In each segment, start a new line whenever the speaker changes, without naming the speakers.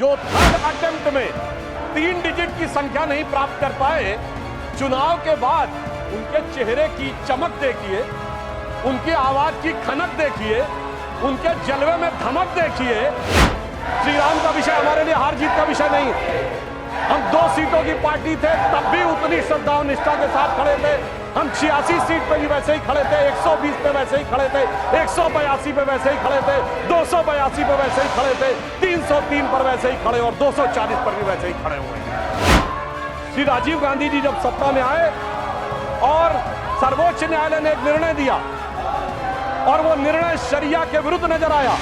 जो third attempt में 3 digit की संख्या नहीं प्राप्त कर पाए, चुनाव के बाद उनके चेहरे की चमक देखिए, उनकी आवाज की खनक देखिए, उनके जलवे में धमक देखिए। श्री राम का विषय हमारे लिए हार जीत का विषय नहीं है। हम 2 सीटों की पार्टी थे, तब भी उतनी श्रद्धा और निष्ठा के साथ खड़े थे। हम 86 सीट पे भी वैसे ही खड़े थे, 120 पे वैसे ही खड़े थे, 182 पे वैसे ही खड़े थे, 282 पे वैसे ही खड़े थे, 303 पर वैसे ही खड़े और 240 पर भी वैसे ही खड़े हुए हैं। श्री राजीव गांधी जी जब सत्ता में आए और सर्वोच्च न्यायालय ने एक निर्णय दिया और वो निर्णय शरिया के विरुद्ध नजर आया,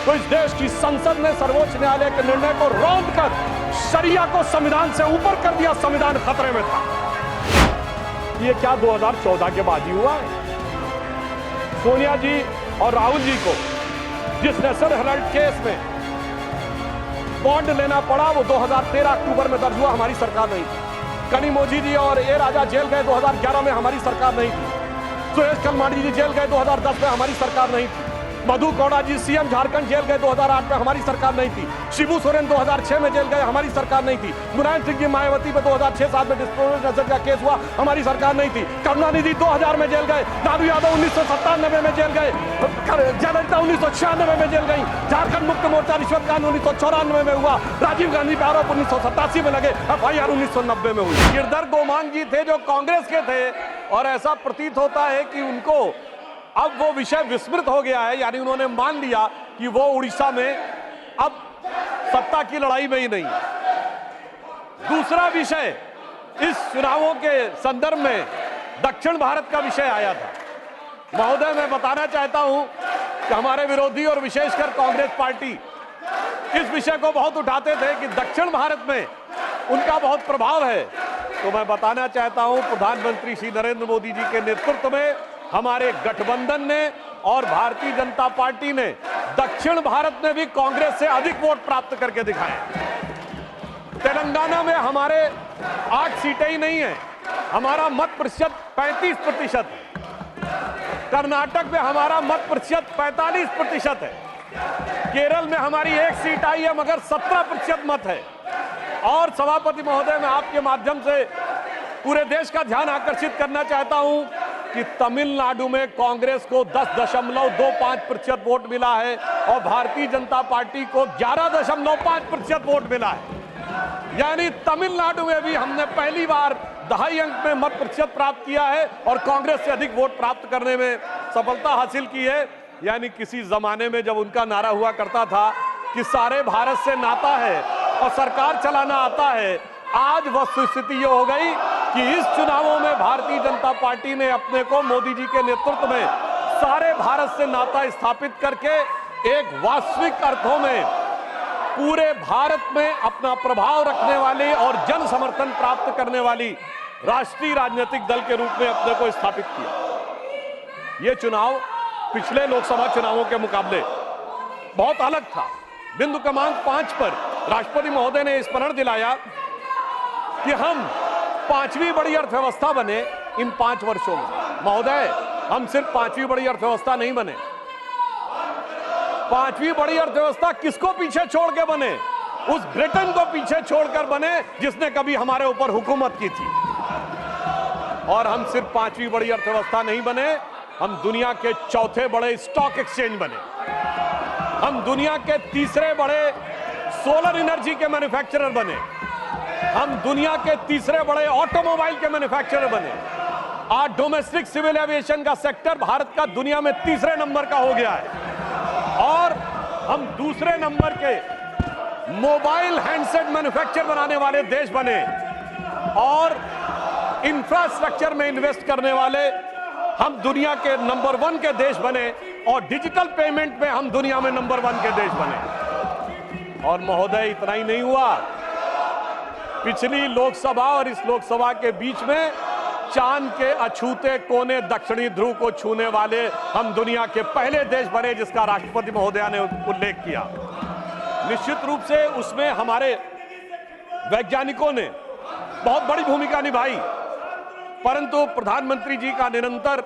तो इस देश की संसद ने सर्वोच्च न्यायालय के निर्णय को रौंद कर शरिया को संविधान से ऊपर कर दिया। संविधान खतरे में था। ये क्या 2014 के बाद ही हुआ है? सोनिया जी और राहुल जी को जिस नेशनल हेराल्ड केस में बॉन्ड लेना पड़ा, वो 2013 अक्टूबर में दर्ज हुआ, हमारी सरकार नहीं थी। कनिमोझी जी और ए राजा जेल गए 2011 में, हमारी सरकार नहीं थी। सुरेश कलमाडी जी जेल गए 2010 में, हमारी सरकार नहीं थी। मधु कौड़ा जी सीएम झारखंड जेल गए 2008 में, हमारी सरकार नहीं थी। शिबू सोरेन 2006 में जेल गए, हमारी सरकार नहीं थी। मुलायम सिंह जी मायावती पे 2006-7 में डिस्पोजल का केस हुआ, हमारी सरकार नहीं थी। करुणानिधि 2000 में जेल गए, लालू यादव 1997 में जेल गए, जयललिता 1996 में जेल गई, झारखंड मुक्ति मोर्चा रिश्वत कांड 1994 में हुआ, राजीव गांधी पे आरोप 1987 में लगे, FIR 1990 में हुई। गिरधर गोमांग जी थे जो कांग्रेस के थे, और ऐसा प्रतीत होता है कि उनको अब वो विषय विस्मृत हो गया है, यानी उन्होंने मान लिया कि वो उड़ीसा में अब सत्ता की लड़ाई में ही नहीं है। दूसरा विषय इस चुनावों के संदर्भ में दक्षिण भारत का विषय आया था। महोदय, मैं बताना चाहता हूं कि हमारे विरोधी और विशेषकर कांग्रेस पार्टी इस विषय को बहुत उठाते थे कि दक्षिण भारत में उनका बहुत प्रभाव है। तो मैं बताना चाहता हूं, प्रधानमंत्री श्री नरेंद्र मोदी जी के नेतृत्व में हमारे गठबंधन ने और भारतीय जनता पार्टी ने दक्षिण भारत में भी कांग्रेस से अधिक वोट प्राप्त करके दिखाए। तेलंगाना में हमारे 8 सीटें ही नहीं है, हमारा मत प्रतिशत 35% है। कर्नाटक में हमारा मत प्रतिशत 45% है। केरल में हमारी 1 सीट आई है मगर 17% मत है। और सभापति महोदय, मैं आपके माध्यम से पूरे देश का ध्यान आकर्षित करना चाहता हूं कि तमिलनाडु में कांग्रेस को 10.25% वोट मिला है और भारतीय जनता पार्टी को 11.5% वोट मिला है। यानी तमिलनाडु में भी हमने पहली बार 2.5 अंक में मत प्रतिशत प्राप्त किया है और कांग्रेस से अधिक वोट प्राप्त करने में सफलता हासिल की है। यानी किसी जमाने में जब उनका नारा हुआ करता था कि सारे भारत से नाता है और सरकार चलाना आता है, आज वस्तुस्थिति ये हो गई कि इस चुनावों में भारतीय जनता पार्टी ने अपने को मोदी जी के नेतृत्व में सारे भारत से नाता स्थापित करके एक वास्तविक अर्थों में पूरे भारत में अपना प्रभाव रखने वाली और जन समर्थन प्राप्त करने वाली राष्ट्रीय राजनीतिक दल के रूप में अपने को स्थापित किया। ये चुनाव पिछले लोकसभा चुनावों के मुकाबले बहुत अलग था। बिंदु क्रमांक 5 पर राष्ट्रपति महोदय ने स्मरण दिलाया कि हम 5वीं बड़ी अर्थव्यवस्था बने इन 5 वर्षों में। महोदय, हम सिर्फ 5वीं बड़ी अर्थव्यवस्था नहीं बने। 5वीं बड़ी अर्थव्यवस्था किसको पीछे छोड़ के बने? उस ब्रिटेन को पीछे छोड़कर बने जिसने कभी हमारे ऊपर हुकूमत की थी। और हम सिर्फ 5वीं बड़ी अर्थव्यवस्था नहीं बने, हम दुनिया के 4थे बड़े स्टॉक एक्सचेंज बने। हम दुनिया के 3रे बड़े सोलर एनर्जी के मैन्युफैक्चरर बने। हम दुनिया के 3रे बड़े ऑटोमोबाइल के मैन्युफैक्चरर बने। आज डोमेस्टिक सिविल एविएशन का सेक्टर भारत का दुनिया में 3रे नंबर का हो गया है। और हम 2रे नंबर के मोबाइल हैंडसेट मैन्युफैक्चर बनाने वाले देश बने। और इंफ्रास्ट्रक्चर में इन्वेस्ट करने वाले हम दुनिया के नंबर 1 के देश बने। और डिजिटल पेमेंट में हम दुनिया में नंबर 1 के देश बने। और महोदय, इतना ही नहीं हुआ, पिछली लोकसभा और इस लोकसभा के बीच में चांद के अछूते कोने दक्षिणी ध्रुव को छूने वाले हम दुनिया के पहले देश बने, जिसका राष्ट्रपति महोदया ने उल्लेख किया। निश्चित रूप से उसमें हमारे वैज्ञानिकों ने बहुत बड़ी भूमिका निभाई, परंतु प्रधानमंत्री जी का निरंतर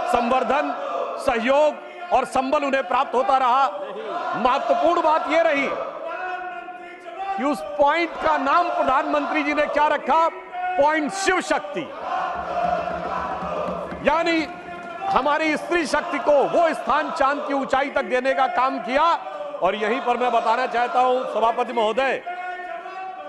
संवर्धन, सहयोग और संबल उन्हें प्राप्त होता रहा। महत्वपूर्ण बात यह रही कि उस पॉइंट का नाम प्रधानमंत्री जी ने क्या रखा, पॉइंट शिव शक्ति। यानी हमारी स्त्री शक्ति को वो स्थान चांद की ऊंचाई तक देने का काम किया। और यहीं पर मैं बताना चाहता हूं सभापति महोदय,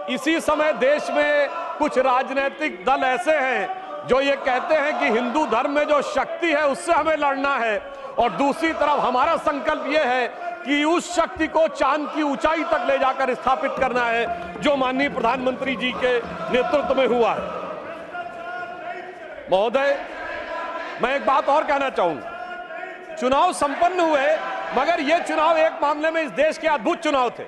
इसी समय देश में कुछ राजनीतिक दल ऐसे हैं जो ये कहते हैं कि हिंदू धर्म में जो शक्ति है उससे हमें लड़ना है, और दूसरी तरफ हमारा संकल्प यह है कि उस शक्ति को चांद की ऊंचाई तक ले जाकर स्थापित करना है, जो माननीय प्रधानमंत्री जी के नेतृत्व में हुआ है। महोदय, मैं एक बात और कहना चाहूंगा, चुनाव संपन्न हुए, मगर ये चुनाव एक मामले में इस देश के अद्भुत चुनाव थे।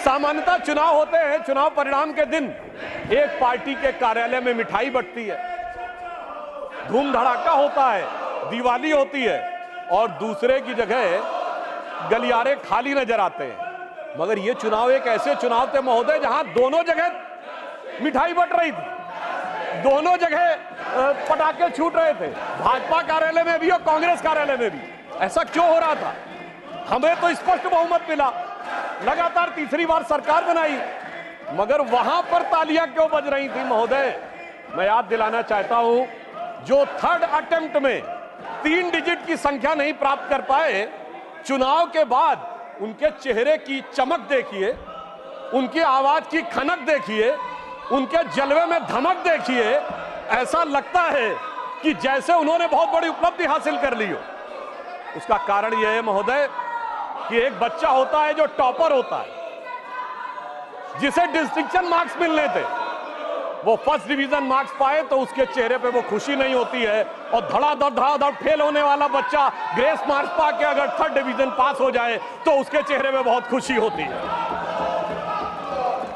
सामान्यतः चुनाव होते हैं, चुनाव परिणाम के दिन एक पार्टी के कार्यालय में मिठाई बंटती है, धूम धड़ाका होता है, दिवाली होती है, और दूसरे की जगह गलियारे खाली नजर आते हैं। मगर ये चुनाव एक ऐसे चुनाव थे महोदय जहां दोनों जगह मिठाई बंट रही थी, दोनों जगह पटाखे छूट रहे थे, भाजपा कार्यालय में भी और कांग्रेस कार्यालय में भी। ऐसा क्यों हो रहा था? हमें तो स्पष्ट बहुमत मिला, लगातार तीसरी बार सरकार बनाई, मगर वहां पर तालियां क्यों बज रही थी महोदय? मैं याद दिलाना चाहता हूं, जो थर्ड अटेम्प्ट में 3 डिजिट की संख्या नहीं प्राप्त कर पाए, चुनाव के बाद उनके चेहरे की चमक देखिए, उनकी आवाज की खनक देखिए, उनके जलवे में धमक देखिए। ऐसा लगता है कि जैसे उन्होंने बहुत बड़ी उपलब्धि हासिल कर ली हो। उसका कारण यह है महोदय कि एक बच्चा होता है जो टॉपर होता है, जिसे डिस्टिंक्शन मार्क्स मिलने थे, वो फर्स्ट डिवीजन मार्क्स पाए तो उसके चेहरे पे वो खुशी नहीं होती है, और धड़ाधड़ फेल होने वाला बच्चा ग्रेस मार्क्स पा के अगर थर्ड डिवीजन पास हो जाए तो उसके चेहरे पे बहुत खुशी होती है।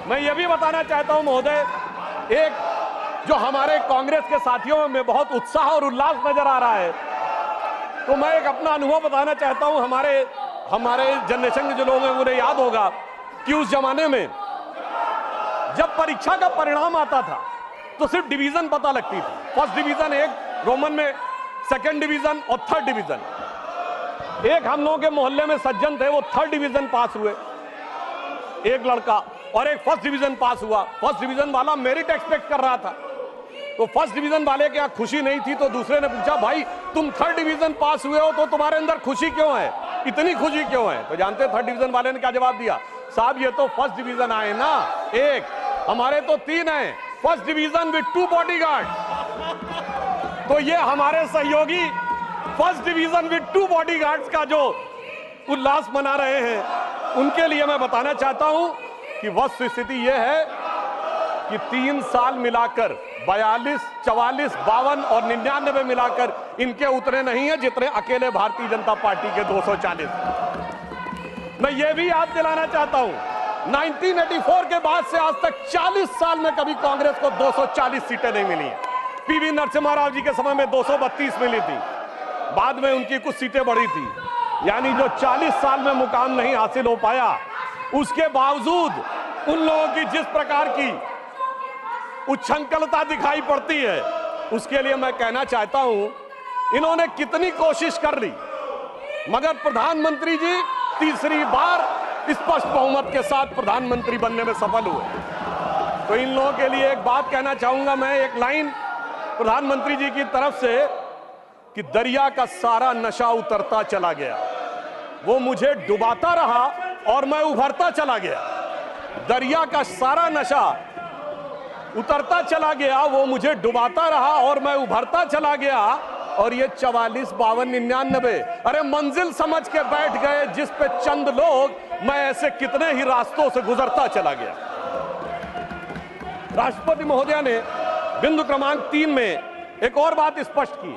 मैं ये भी बताना चाहता हूं महोदय, एक जो हमारे कांग्रेस के साथियों में बहुत उत्साह और उल्लास नजर आ रहा है, तो मैं एक अपना अनुभव बताना चाहता हूं। हमारे जनरेशन के जो लोग हैं उन्हें याद होगा कि उस जमाने में जब परीक्षा का परिणाम आता था तो सिर्फ डिवीजन पता लगती थी, फर्स्ट डिवीजन एक, रोमन में सेकंड डिवीजन और थर्ड डिवीजन। एक हम लोगों के मोहल्ले में सज्जन थे, वो थर्ड डिवीजन पास हुए, एक लड़का, और एक फर्स्ट डिवीजन पास हुआ। फर्स्ट डिवीजन वाला मेरिट एक्सपेक्ट कर रहा था, तो फर्स्ट डिवीजन वाले के यहाँ खुशी नहीं थी, तो दूसरे ने पूछा, भाई तुम थर्ड डिवीजन पास हुए हो तो तुम्हारे अंदर खुशी क्यों है, इतनी खुशी क्यों है? तो जानते थर्ड डिवीजन वाले ने क्या जवाब दिया? साहब ये तो फर्स्ट डिवीजन आए ना, एक, हमारे तो 3 हैं, फर्स्ट डिवीजन विद 2 बॉडीगार्ड। तो ये हमारे सहयोगी फर्स्ट डिवीजन विद 2 बॉडीगार्ड्स का जो उल्लास मना रहे हैं, उनके लिए मैं बताना चाहता हूं कि वस्तु स्थिति यह है कि 3 साल मिलाकर 42, 44, 52 और 99 मिलाकर इनके उतने नहीं है जितने अकेले भारतीय जनता पार्टी के 240। मैं ये भी याद दिलाना चाहता हूं, 1984 के बाद से आज तक 40 साल में कभी कांग्रेस को 240 सीटें नहीं मिली हैं। पीवी नरसिम्हा राव जी के समय में 232 मिली थी, बाद में उनकी कुछ सीटें बढ़ी थी, यानी जो 40 साल में मुकाम नहीं हासिल हो पाया, उसके बावजूद उन लोगों की जिस प्रकार की उच्छृंखलता दिखाई पड़ती है, उसके लिए मैं कहना चाहता हूं इन्होंने कितनी कोशिश कर ली, मगर प्रधानमंत्री जी तीसरी बार स्पष्ट बहुमत के साथ प्रधानमंत्री बनने में सफल हुए। तो इन लोगों के लिए एक बात कहना चाहूंगा मैं, एक लाइन प्रधानमंत्री जी की तरफ से, कि दरिया का सारा नशा उतरता चला गया, वो मुझे डुबाता रहा और मैं उभरता चला गया। दरिया का सारा नशा उतरता चला गया, वो मुझे डुबाता रहा और मैं उभरता चला गया। और ये 44, 52, 99, अरे मंजिल समझ के बैठ गए जिस पे चंद लोग, मैं ऐसे कितने ही रास्तों से गुजरता चला गया। राष्ट्रपति महोदया ने बिंदु क्रमांक 3 में एक और बात स्पष्ट की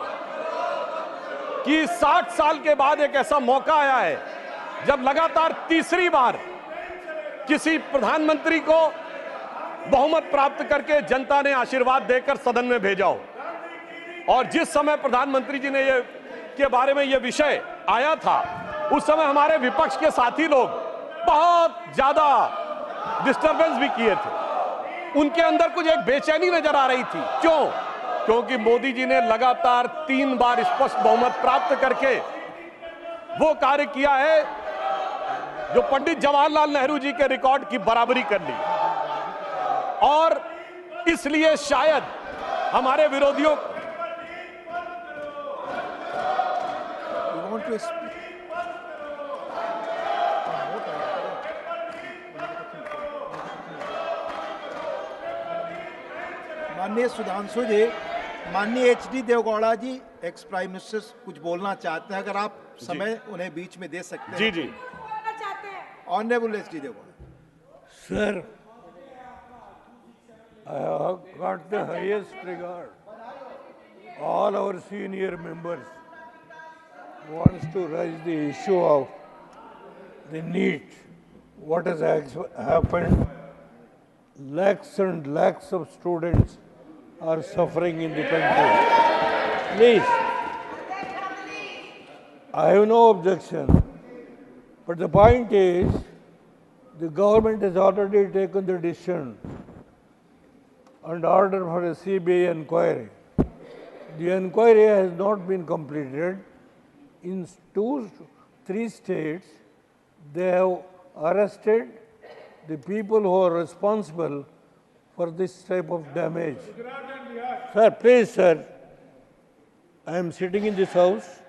कि 60 साल के बाद एक ऐसा मौका आया है जब लगातार तीसरी बार किसी प्रधानमंत्री को बहुमत प्राप्त करके जनता ने आशीर्वाद देकर सदन में भेजा हो। और जिस समय प्रधानमंत्री जी ने ये के बारे में ये विषय आया था, उस समय हमारे विपक्ष के साथी लोग बहुत ज्यादा डिस्टर्बेंस भी किए थे, उनके अंदर कुछ एक बेचैनी नजर आ रही थी। क्यों? क्योंकि मोदी जी ने लगातार 3 बार स्पष्ट बहुमत प्राप्त करके वो कार्य किया है जो पंडित जवाहरलाल नेहरू जी के रिकॉर्ड की बराबरी कर ली। और इसलिए शायद हमारे विरोधियों
माननीय सुधांशु जी, माननीय एचडी देवगौड़ा जी एक्स प्राइम मिनिस्टर कुछ बोलना चाहते हैं, अगर आप समय उन्हें बीच में दे सकते हैं।
जी जी
honourable HD Deve Gowda
sir, I have got the highest regard. All our senior members wants to raise the issue of the NEET. What has happened? Lakhs and lakhs of students are suffering in the country. Please, I have no objection. But the point is, the government has already taken the decision and order for a CBI inquiry. The inquiry has not been completed. In 2-3 states, they have arrested the people who are responsible for this type of damage. Sir, please, sir, I am sitting in this house.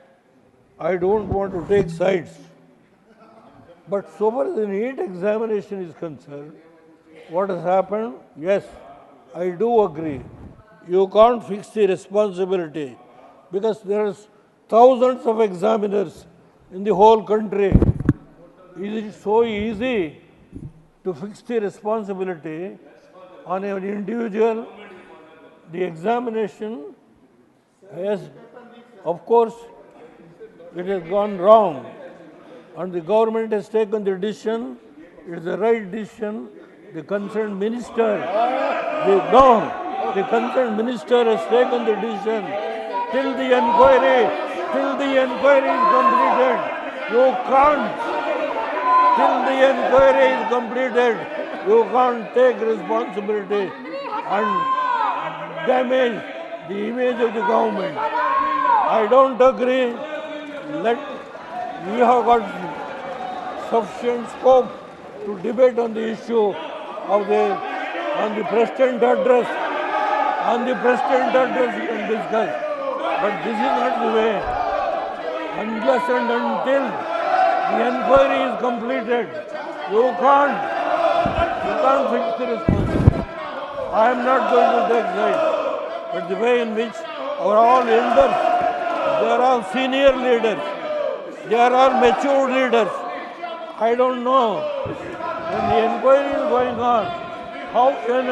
I don't want to take sides. But so far as the NEET examination is concerned, what has happened? Yes, I do agree. You can't fix the responsibility because there are thousands of examiners in the whole country. Is it so easy to fix the responsibility on an individual? The examination has, of course, it has gone wrong, and the government has taken the decision. It is the right decision. The concerned minister, the concerned minister has taken the decision. Till the inquiry is completed, you can't. Till the inquiry is completed, you can't take responsibility and damage the image of the government. I don't agree. We have got sufficient scope to debate on the issue of on the President address. On the President address we can discuss. But this is not the way. Unless and until the inquiry is completed, you can't fix the responsibility. I am not going to take sides. But the way in which our all elders, they are all senior leaders, they are all mature leaders. I don't know. When the inquiry is going on, how can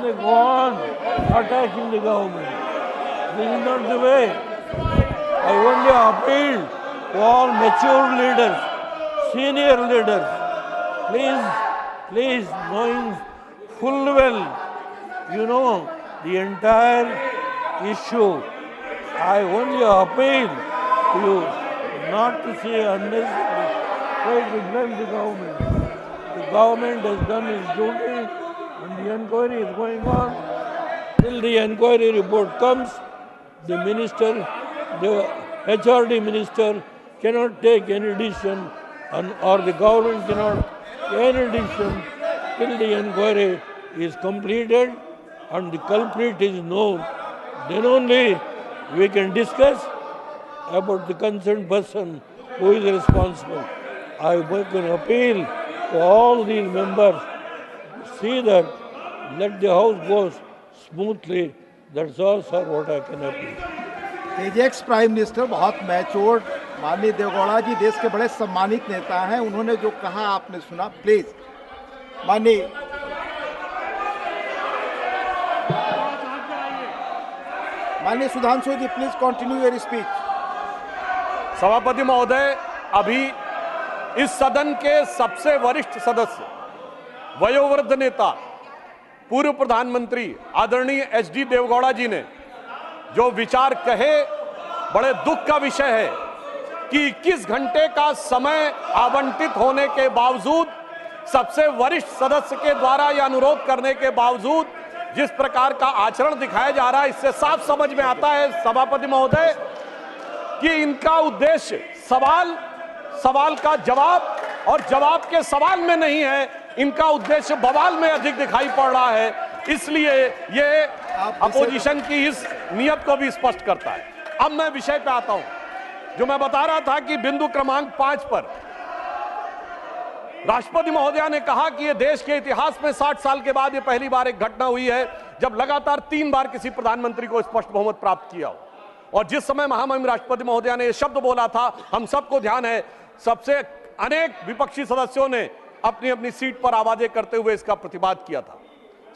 they go on attacking the government? This is not the way. I only appeal to all mature leaders, senior leaders. Please, knowing full well, you know the entire issue, I only appeal to you not to say unnecessary, try to blame the government. The government has done its duty and the inquiry is going on. Till the inquiry report comes, the minister, the HRD minister cannot take any decision or the government cannot take any decision till the inquiry is completed and the culprit is known. Then only we can discuss about the concerned person who is responsible. I make an appeal to all these members to see that let the house go smoothly. That's all, sir, what I can appeal.
Ex prime minister बहुत matured माननीय देवगौड़ा जी देश के बड़े सम्मानित नेता हैं। उन्होंने जो कहा आपने सुना। प्लीज माननीय सुधांशु जी, प्लीज कंटिन्यू योर स्पीच।
सभापति महोदय, अभी इस सदन के सबसे वरिष्ठ सदस्य, वयोवृद्ध नेता, पूर्व प्रधानमंत्री आदरणीय एचडी देवगौड़ा जी ने जो विचार कहे, बड़े दुख का विषय है कि 21 घंटे का समय आवंटित होने के बावजूद, सबसे वरिष्ठ सदस्य के द्वारा यह अनुरोध करने के बावजूद जिस प्रकार का आचरण दिखाया जा रहा है, इससे साफ समझ में आता है सभापति महोदय कि इनका उद्देश्य सवाल सवाल का जवाब और जवाब के सवाल में नहीं है, इनका उद्देश्य बवाल में अधिक दिखाई पड़ रहा है। इसलिए ये अपोजिशन की इस नियत को भी स्पष्ट करता है। अब मैं विषय पे आता हूं, जो मैं बता रहा था कि बिंदु क्रमांक 5 पर राष्ट्रपति महोदया ने कहा कि यह देश के इतिहास में 60 साल के बाद यह पहली बार एक घटना हुई है जब लगातार 3 बार किसी प्रधानमंत्री को स्पष्ट बहुमत प्राप्त किया हो। और जिस समय महामहिम राष्ट्रपति महोदया ने यह शब्द बोला था, हम सबको ध्यान है, सबसे अनेक विपक्षी सदस्यों ने अपनी अपनी सीट पर आवाजें करते हुए इसका प्रतिवाद किया था।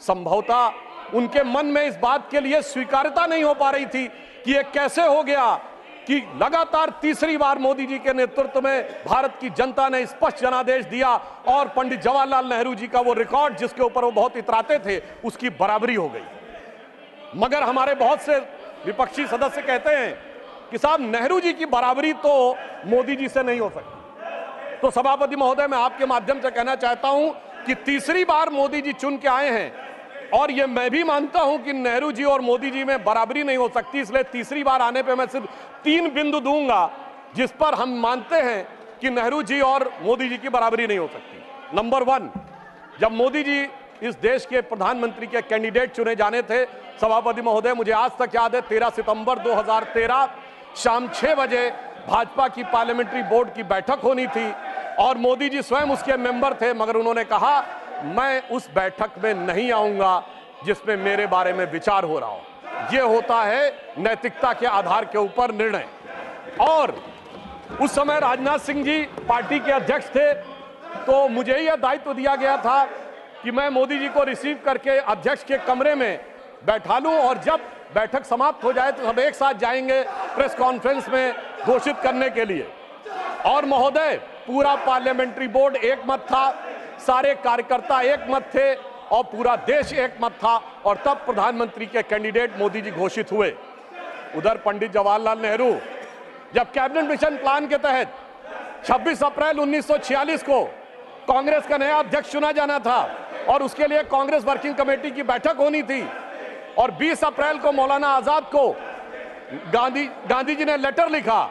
संभवतः उनके मन में इस बात के लिए स्वीकार्यता नहीं हो पा रही थी कि यह कैसे हो गया कि लगातार तीसरी बार मोदी जी के नेतृत्व में भारत की जनता ने स्पष्ट जनादेश दिया और पंडित जवाहरलाल नेहरू जी का वो रिकॉर्ड जिसके ऊपर वो बहुत इतराते थे, उसकी बराबरी हो गई। मगर हमारे बहुत से विपक्षी सदस्य कहते हैं कि साहब नेहरू जी की बराबरी तो मोदी जी से नहीं हो सकती। तो सभापति महोदय, मैं आपके माध्यम से कहना चाहता हूं कि तीसरी बार मोदी जी चुन के आए हैं और ये मैं भी मानता हूं कि नेहरू जी और मोदी जी में बराबरी नहीं हो सकती, इसलिए तीसरी बार आने पे मैं सिर्फ 3 बिंदु दूंगा जिस पर हम मानते हैं कि नेहरू जी और मोदी जी की बराबरी नहीं हो सकती। नंबर 1, जब मोदी जी इस देश के प्रधानमंत्री के कैंडिडेट चुने जाने थे, सभापति महोदय, मुझे आज तक याद है 13 सितंबर 2013 शाम 6 बजे भाजपा की पार्लियामेंट्री बोर्ड की बैठक होनी थी और मोदी जी स्वयं उसके मेंबर थे, मगर उन्होंने कहा मैं उस बैठक में नहीं आऊंगा जिसमें मेरे बारे में विचार हो रहा हो। यह होता है नैतिकता के आधार के ऊपर निर्णय। और उस समय राजनाथ सिंह जी पार्टी के अध्यक्ष थे, तो मुझे यह दायित्व दिया गया था कि मैं मोदी जी को रिसीव करके अध्यक्ष के कमरे में बैठा लूं और जब बैठक समाप्त हो जाए तो सब एक साथ जाएंगे प्रेस कॉन्फ्रेंस में घोषित करने के लिए। और महोदय, पूरा पार्लियामेंट्री बोर्ड एक मत था, सारे कार्यकर्ता एक मत थे और पूरा देश एक मत था और तब प्रधानमंत्री के कैंडिडेट मोदी जी घोषित हुए। उधर पंडित जवाहरलाल नेहरू जब कैबिनेट मिशन प्लान के तहत 26 अप्रैल 1946 को कांग्रेस का नया अध्यक्ष चुना जाना था और उसके लिए कांग्रेस वर्किंग कमेटी की बैठक होनी थी और 20 अप्रैल को मौलाना आजाद को गांधी जी ने लेटर लिखा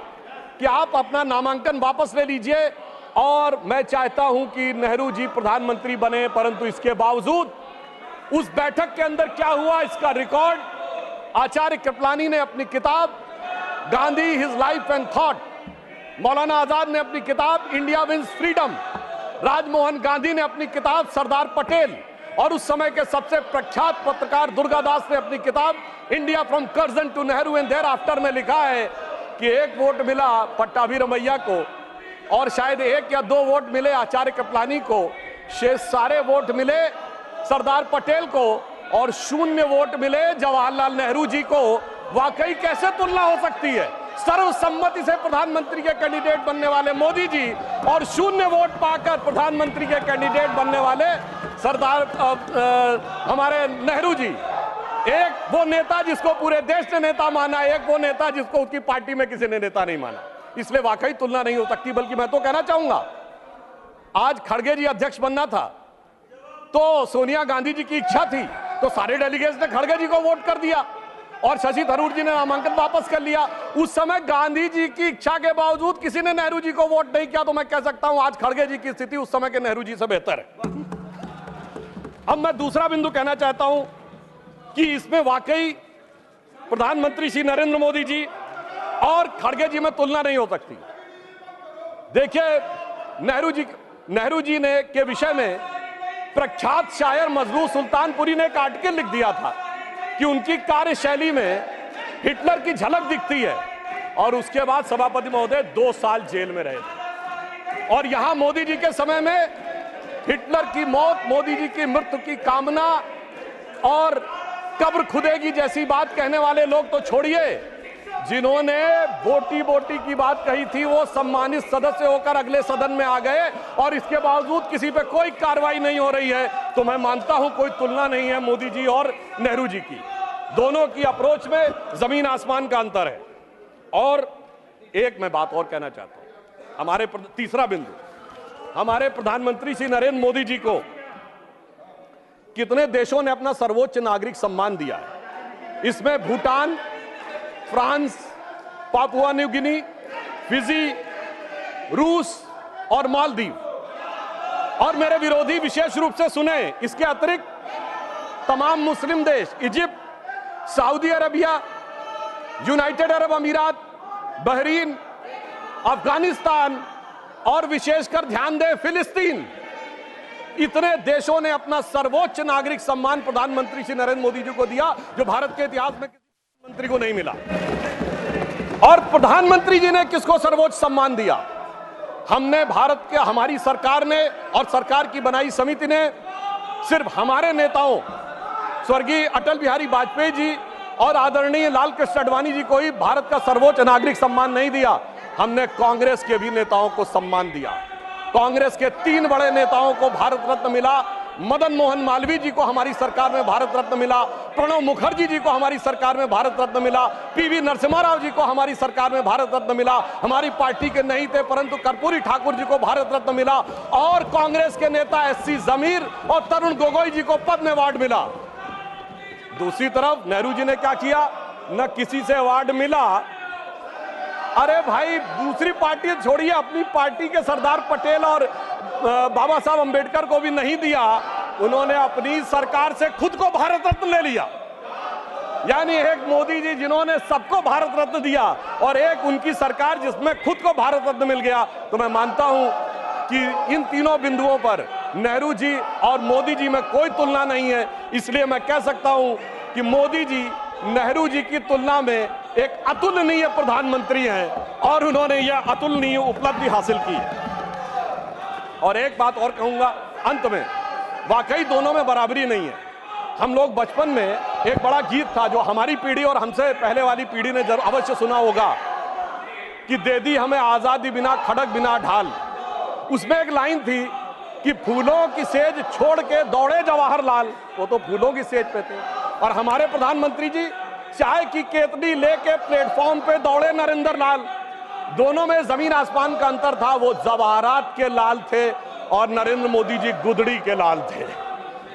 कि आप अपना नामांकन वापस ले लीजिए और मैं चाहता हूं कि नेहरू जी प्रधानमंत्री बने। परंतु इसके बावजूद उस बैठक के अंदर क्या हुआ, इसका रिकॉर्ड आचार्य कृपलानी ने अपनी किताब Gandhi his life and thought, Maulana Azad ने अपनी किताब India wins freedom, Rajmohan Gandhi ने अपनी किताब सरदार पटेल और उस समय के सबसे प्रख्यात पत्रकार दुर्गादास ने अपनी किताब India from Curzon to Nehru and thereafter में लिखा है कि 1 वोट मिला पट्टाभी रमैया को और शायद 1 या 2 वोट मिले आचार्य कृपलानी को, शेष सारे वोट मिले सरदार पटेल को और 0 वोट मिले जवाहरलाल नेहरू जी को। वाकई कैसे तुलना हो सकती है? सर्वसम्मति से प्रधानमंत्री के कैंडिडेट बनने वाले मोदी जी और 0 वोट पाकर प्रधानमंत्री के कैंडिडेट बनने वाले सरदार हमारे नेहरू जी। एक वो नेता जिसको पूरे देश ने नेता माना, एक वो नेता जिसको उसकी पार्टी में किसी ने नेता नहीं माना। इसलिए वाकई तुलना नहीं हो सकती। बल्कि मैं तो कहना चाहूंगा, आज खड़गे जी अध्यक्ष बनना था तो सोनिया गांधी जी की इच्छा थी तो सारे डेलीगेट्स ने खड़गे जी को वोट कर दिया और शशि थरूर जी ने नामांकन वापस कर लिया। उस समय गांधी जी की इच्छा के बावजूद किसी ने नेहरू जी को वोट नहीं किया, तो मैं कह सकता हूं आज खड़गे जी की स्थिति उस समय के नेहरू जी से बेहतर है। अब मैं दूसरा बिंदु कहना चाहता हूं कि इसमें वाकई प्रधानमंत्री श्री नरेंद्र मोदी जी और खड़गे जी में तुलना नहीं हो सकती। देखिए, नेहरू जी ने के विषय में प्रख्यात शायर मजरू सुल्तानपुरी ने एक आर्टिकल लिख दिया था कि उनकी कार्यशैली में हिटलर की झलक दिखती है और उसके बाद सभापति महोदय 2 साल जेल में रहे थे। और यहां मोदी जी के समय में हिटलर की मौत, मोदी जी की मृत्यु की कामना और कब्र खुदेगी जैसी बात कहने वाले लोग तो छोड़िए, जिन्होंने बोटी बोटी की बात कही थी वो सम्मानित सदस्य होकर अगले सदन में आ गए और इसके बावजूद किसी पे कोई कार्रवाई नहीं हो रही है। तो मैं मानता हूं कोई तुलना नहीं है मोदी जी और नेहरू जी की। दोनों की अप्रोच में जमीन आसमान का अंतर है। और एक मैं बात और कहना चाहता हूं, हमारे तीसरा बिंदु, हमारे प्रधानमंत्री श्री नरेंद्र मोदी जी को कितने देशों ने अपना सर्वोच्च नागरिक सम्मान दिया है। इसमें Bhutan, France, Papua New Guinea, Fiji, रूस और मालदीव। और मेरे विरोधी विशेष रूप से सुने, इसके अतिरिक्त तमाम मुस्लिम देश, Egypt, Saudi Arabia, United Arab अमीरात, बहरीन, अफगानिस्तान और विशेषकर ध्यान दें फिलिस्तीन, इतने देशों ने अपना सर्वोच्च नागरिक सम्मान प्रधानमंत्री श्री नरेंद्र मोदी जी को दिया, जो भारत के इतिहास में किसी मंत्री को नहीं मिला। और प्रधानमंत्री जी ने किसको सर्वोच्च सम्मान दिया? हमने भारत के, हमारी सरकार ने और सरकार की बनाई समिति ने सिर्फ हमारे नेताओं स्वर्गीय अटल बिहारी वाजपेयी जी और आदरणीय लाल कृष्ण आडवाणी जी को ही भारत का सर्वोच्च नागरिक सम्मान नहीं दिया, हमने कांग्रेस के भी नेताओं को सम्मान दिया। कांग्रेस के 3 बड़े नेताओं को भारत रत्न मिला। मदन मोहन मालवीय जी को हमारी सरकार में भारत रत्न मिला, प्रणब मुखर्जी जी को हमारी सरकार में भारत रत्न मिला, पीवी नरसिम्हा राव जी को हमारी सरकार में भारत रत्न मिला, हमारी पार्टी के नहीं थे परंतु कर्पूरी ठाकुर जी को भारत रत्न मिला, और कांग्रेस के नेता एससी जमीर और तरुण गोगोई जी को पद्म अवार्ड मिला। दूसरी तरफ नेहरू जी ने क्या किया? न किसी से अवार्ड मिला। अरे भाई, दूसरी पार्टी छोड़िए, अपनी पार्टी के सरदार पटेल और बाबा साहब अंबेडकर को भी नहीं दिया, उन्होंने अपनी सरकार से खुद को भारत रत्न ले लिया। यानी एक मोदी जी जिन्होंने सबको भारत रत्न दिया और एक उनकी सरकार जिसमें खुद को भारत रत्न मिल गया। तो मैं मानता हूं कि इन तीनों बिंदुओं पर नेहरू जी और मोदी जी में कोई तुलना नहीं है। इसलिए मैं कह सकता हूं कि मोदी जी नेहरू जी की तुलना में एक अतुलनीय प्रधानमंत्री हैं और उन्होंने यह अतुलनीय उपलब्धि हासिल की। और एक बात और कहूंगा अंत में, वाकई दोनों में बराबरी नहीं है। हम लोग बचपन में एक बड़ा गीत था जो हमारी पीढ़ी और हमसे पहले वाली पीढ़ी ने जरूर अवश्य सुना होगा कि दे दी हमें आजादी बिना खड़क बिना ढाल। उसमें एक लाइन थी कि फूलों की सेज छोड़ के दौड़े जवाहरलाल, वो तो फूलों की सेज पे थे, और हमारे प्रधानमंत्री जी चाय की केतली लेके प्लेटफॉर्म पे दौड़े नरेंद्र लाल। दोनों में जमीन आसमान का अंतर था। वो जवाहरात के लाल थे और नरेंद्र मोदी जी गुदड़ी के लाल थे।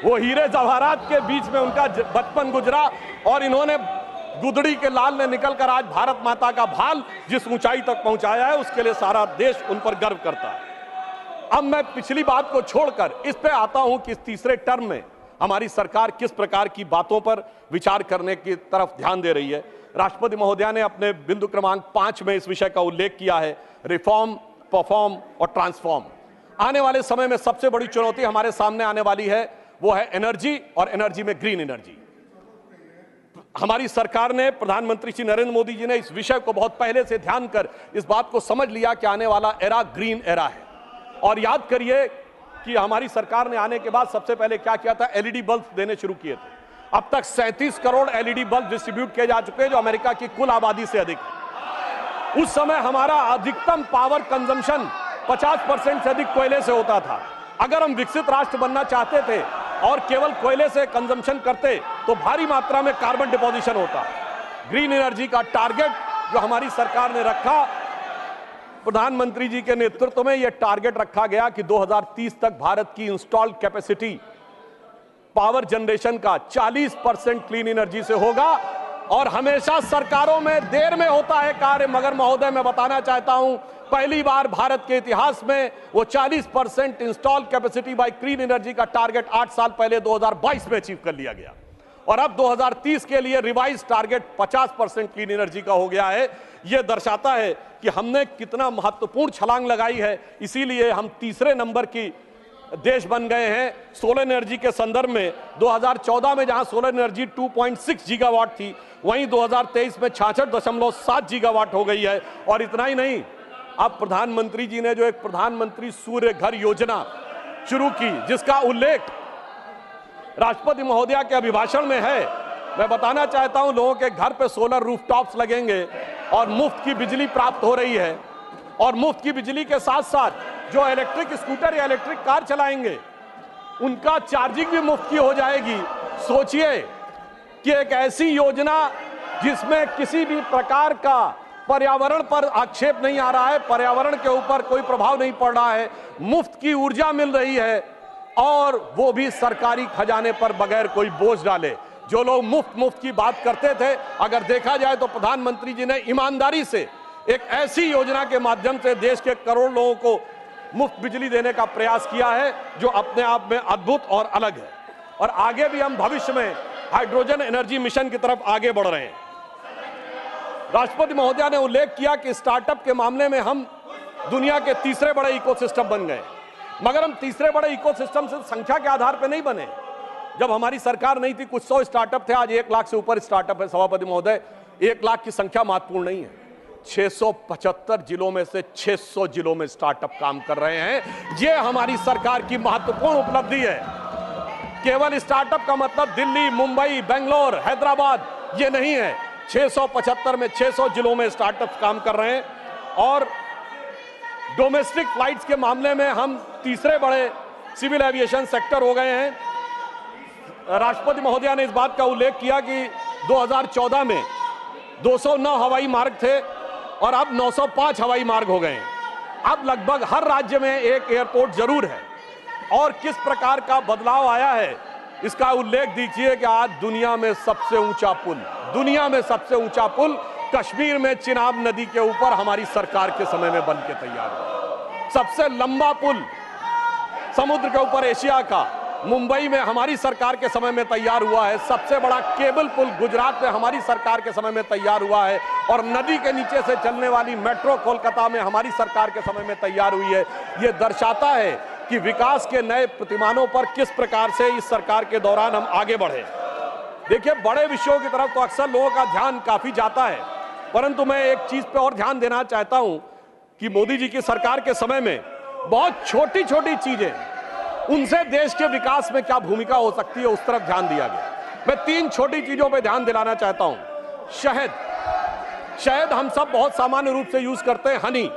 वो हीरे जवाहरात के बीच में उनका बचपन गुजरा और इन्होंने गुदड़ी के लाल ने निकलकर आज भारत माता का भाल जिस ऊंचाई तक पहुंचाया है, उसके लिए सारा देश उन पर गर्व करता है। अब मैं पिछली बात को छोड़कर इस पे आता हूं कि इस तीसरे टर्म में हमारी सरकार किस प्रकार की बातों पर विचार करने की तरफ ध्यान दे रही है। राष्ट्रपति महोदया ने अपने बिंदु क्रमांक 5 में इस विषय का उल्लेख किया है, रिफॉर्म, परफॉर्म और ट्रांसफॉर्म। आने वाले समय में सबसे बड़ी चुनौती हमारे सामने आने वाली है, वो है एनर्जी, और एनर्जी में ग्रीन एनर्जी। हमारी सरकार ने, प्रधानमंत्री श्री नरेंद्र मोदी जी ने इस विषय को बहुत पहले से ध्यान कर इस बात को समझ लिया कि आने वाला एरा ग्रीन एरा है। और याद करिए कि हमारी सरकार ने आने के बाद सबसे पहले क्या किया था, एलईडी बल्ब देने शुरू किए थे। अब तक 37 करोड़ एलईडी बल्ब डिस्ट्रीब्यूट किए जा चुके हैं, जो अमेरिका की कुल आबादी से अधिक है। उस समय हमारा अधिकतम पावर कंजम्पशन 50% से अधिक कोयले से होता था। अगर हम विकसित राष्ट्र बनना चाहते थे और केवल कोयले से कंजम्पशन करते तो भारी मात्रा में कार्बन डिपोजिशन होता। ग्रीन एनर्जी का टारगेट जो हमारी सरकार ने रखा, प्रधानमंत्री जी के नेतृत्व में यह टारगेट रखा गया कि 2030 तक भारत की इंस्टॉल्ड कैपेसिटी पावर जनरेशन का 40% क्लीन एनर्जी से होगा। और हमेशा सरकारों में देर में होता है कार्य, मगर महोदय मैं बताना चाहता हूं, पहली बार भारत के इतिहास में वो 40% install capacity by clean energy का टारगेट 8 साल पहले 2022 में अचीव कर लिया गया। और अब 2030 के लिए रिवाइज टारगेट 50% क्लीन एनर्जी का हो गया है। यह दर्शाता है कि हमने कितना महत्वपूर्ण छलांग लगाई है। इसीलिए हम तीसरे नंबर की देश बन गए हैं सोलर एनर्जी के संदर्भ में। 2014 में जहां सोलर एनर्जी 2.6 गीगावाट थी, वहीं 2023 में 66.7 गीगावाट हो गई है। और इतना ही नहीं, अब प्रधानमंत्री जी ने जो एक प्रधानमंत्री सूर्य घर योजना शुरू की, जिसका उल्लेख राष्ट्रपति महोदया के अभिभाषण में है, मैं बताना चाहता हूं, लोगों के घर पे सोलर रूफटॉप्स लगेंगे और मुफ्त की बिजली प्राप्त हो रही है। और मुफ्त की बिजली के साथ साथ जो इलेक्ट्रिक स्कूटर या इलेक्ट्रिक कार चलाएंगे उनका चार्जिंग भी मुफ्त की हो जाएगी। सोचिए कि एक ऐसी योजना जिसमें किसी भी प्रकार का पर्यावरण पर आक्षेप नहीं आ रहा है, पर्यावरण के ऊपर कोई प्रभाव नहीं पड़ रहा है, मुफ्त की ऊर्जा मिल रही है, और वो भी सरकारी खजाने पर बगैर कोई बोझ डाले। जो लोग मुफ्त की बात करते थे, अगर देखा जाए तो प्रधानमंत्री जी ने ईमानदारी से एक ऐसी योजना के माध्यम से देश के करोड़ लोगों को मुफ्त बिजली देने का प्रयास किया है जो अपने आप में अद्भुत और अलग है। और आगे भी हम भविष्य में हाइड्रोजन एनर्जी मिशन की तरफ आगे बढ़ रहे हैं। राष्ट्रपति महोदया ने उल्लेख किया कि स्टार्टअप के मामले में हम दुनिया के तीसरे बड़े इकोसिस्टम बन गए, मगर हम तीसरे बड़े इकोसिस्टम से संख्या के आधार पर नहीं बने। जब हमारी सरकार नहीं थी कुछ 100 स्टार्टअप थे, आज 1 लाख से ऊपर स्टार्टअप है। सभापति महोदय, 1 लाख की संख्या महत्वपूर्ण नहीं है। 675 जिलों में से 600 जिलों में स्टार्टअप काम कर रहे हैं। ये हमारी सरकार की महत्वपूर्ण उपलब्धि है। केवल स्टार्टअप का मतलब दिल्ली, मुंबई, बेंगलोर, हैदराबाद ये नहीं है। 675 में 600 जिलों में स्टार्टअप काम कर रहे हैं। और डोमेस्टिक फ्लाइट्स के मामले में हम तीसरे बड़े सिविल एविएशन सेक्टर हो गए हैं। राष्ट्रपति महोदया ने इस बात का उल्लेख किया कि 2014 में 209 हवाई मार्ग थे और अब 905 हवाई मार्ग हो गए हैं। अब लगभग हर राज्य में एक एयरपोर्ट जरूर है। और किस प्रकार का बदलाव आया है इसका उल्लेख दीजिए कि आज दुनिया में सबसे ऊंचा पुल कश्मीर में चिनाब नदी के ऊपर हमारी सरकार के समय में बन के तैयार हुआ। सबसे लंबा पुल समुद्र के ऊपर एशिया का मुंबई में हमारी सरकार के समय में तैयार हुआ है। सबसे बड़ा केबल पुल गुजरात में हमारी सरकार के समय में तैयार हुआ है। और नदी के नीचे से चलने वाली मेट्रो कोलकाता में हमारी सरकार के समय में तैयार हुई है। यह दर्शाता है कि विकास के नए प्रतिमानों पर किस प्रकार से इस सरकार के दौरान हम आगे बढ़े। देखिए, बड़े विषयों की तरफ तो अक्सर लोगों का ध्यान काफी जाता है, परंतु मैं एक चीज पे और ध्यान देना चाहता हूं कि मोदी जी की सरकार के समय में बहुत छोटी छोटी चीजें, उनसे देश के विकास में क्या भूमिका हो सकती है उस तरफ ध्यान दिया गया। मैं 3 छोटी चीजों पे ध्यान दिलाना चाहता हूं। शहद हम सब बहुत सामान्य रूप से यूज करते हैं। हनी,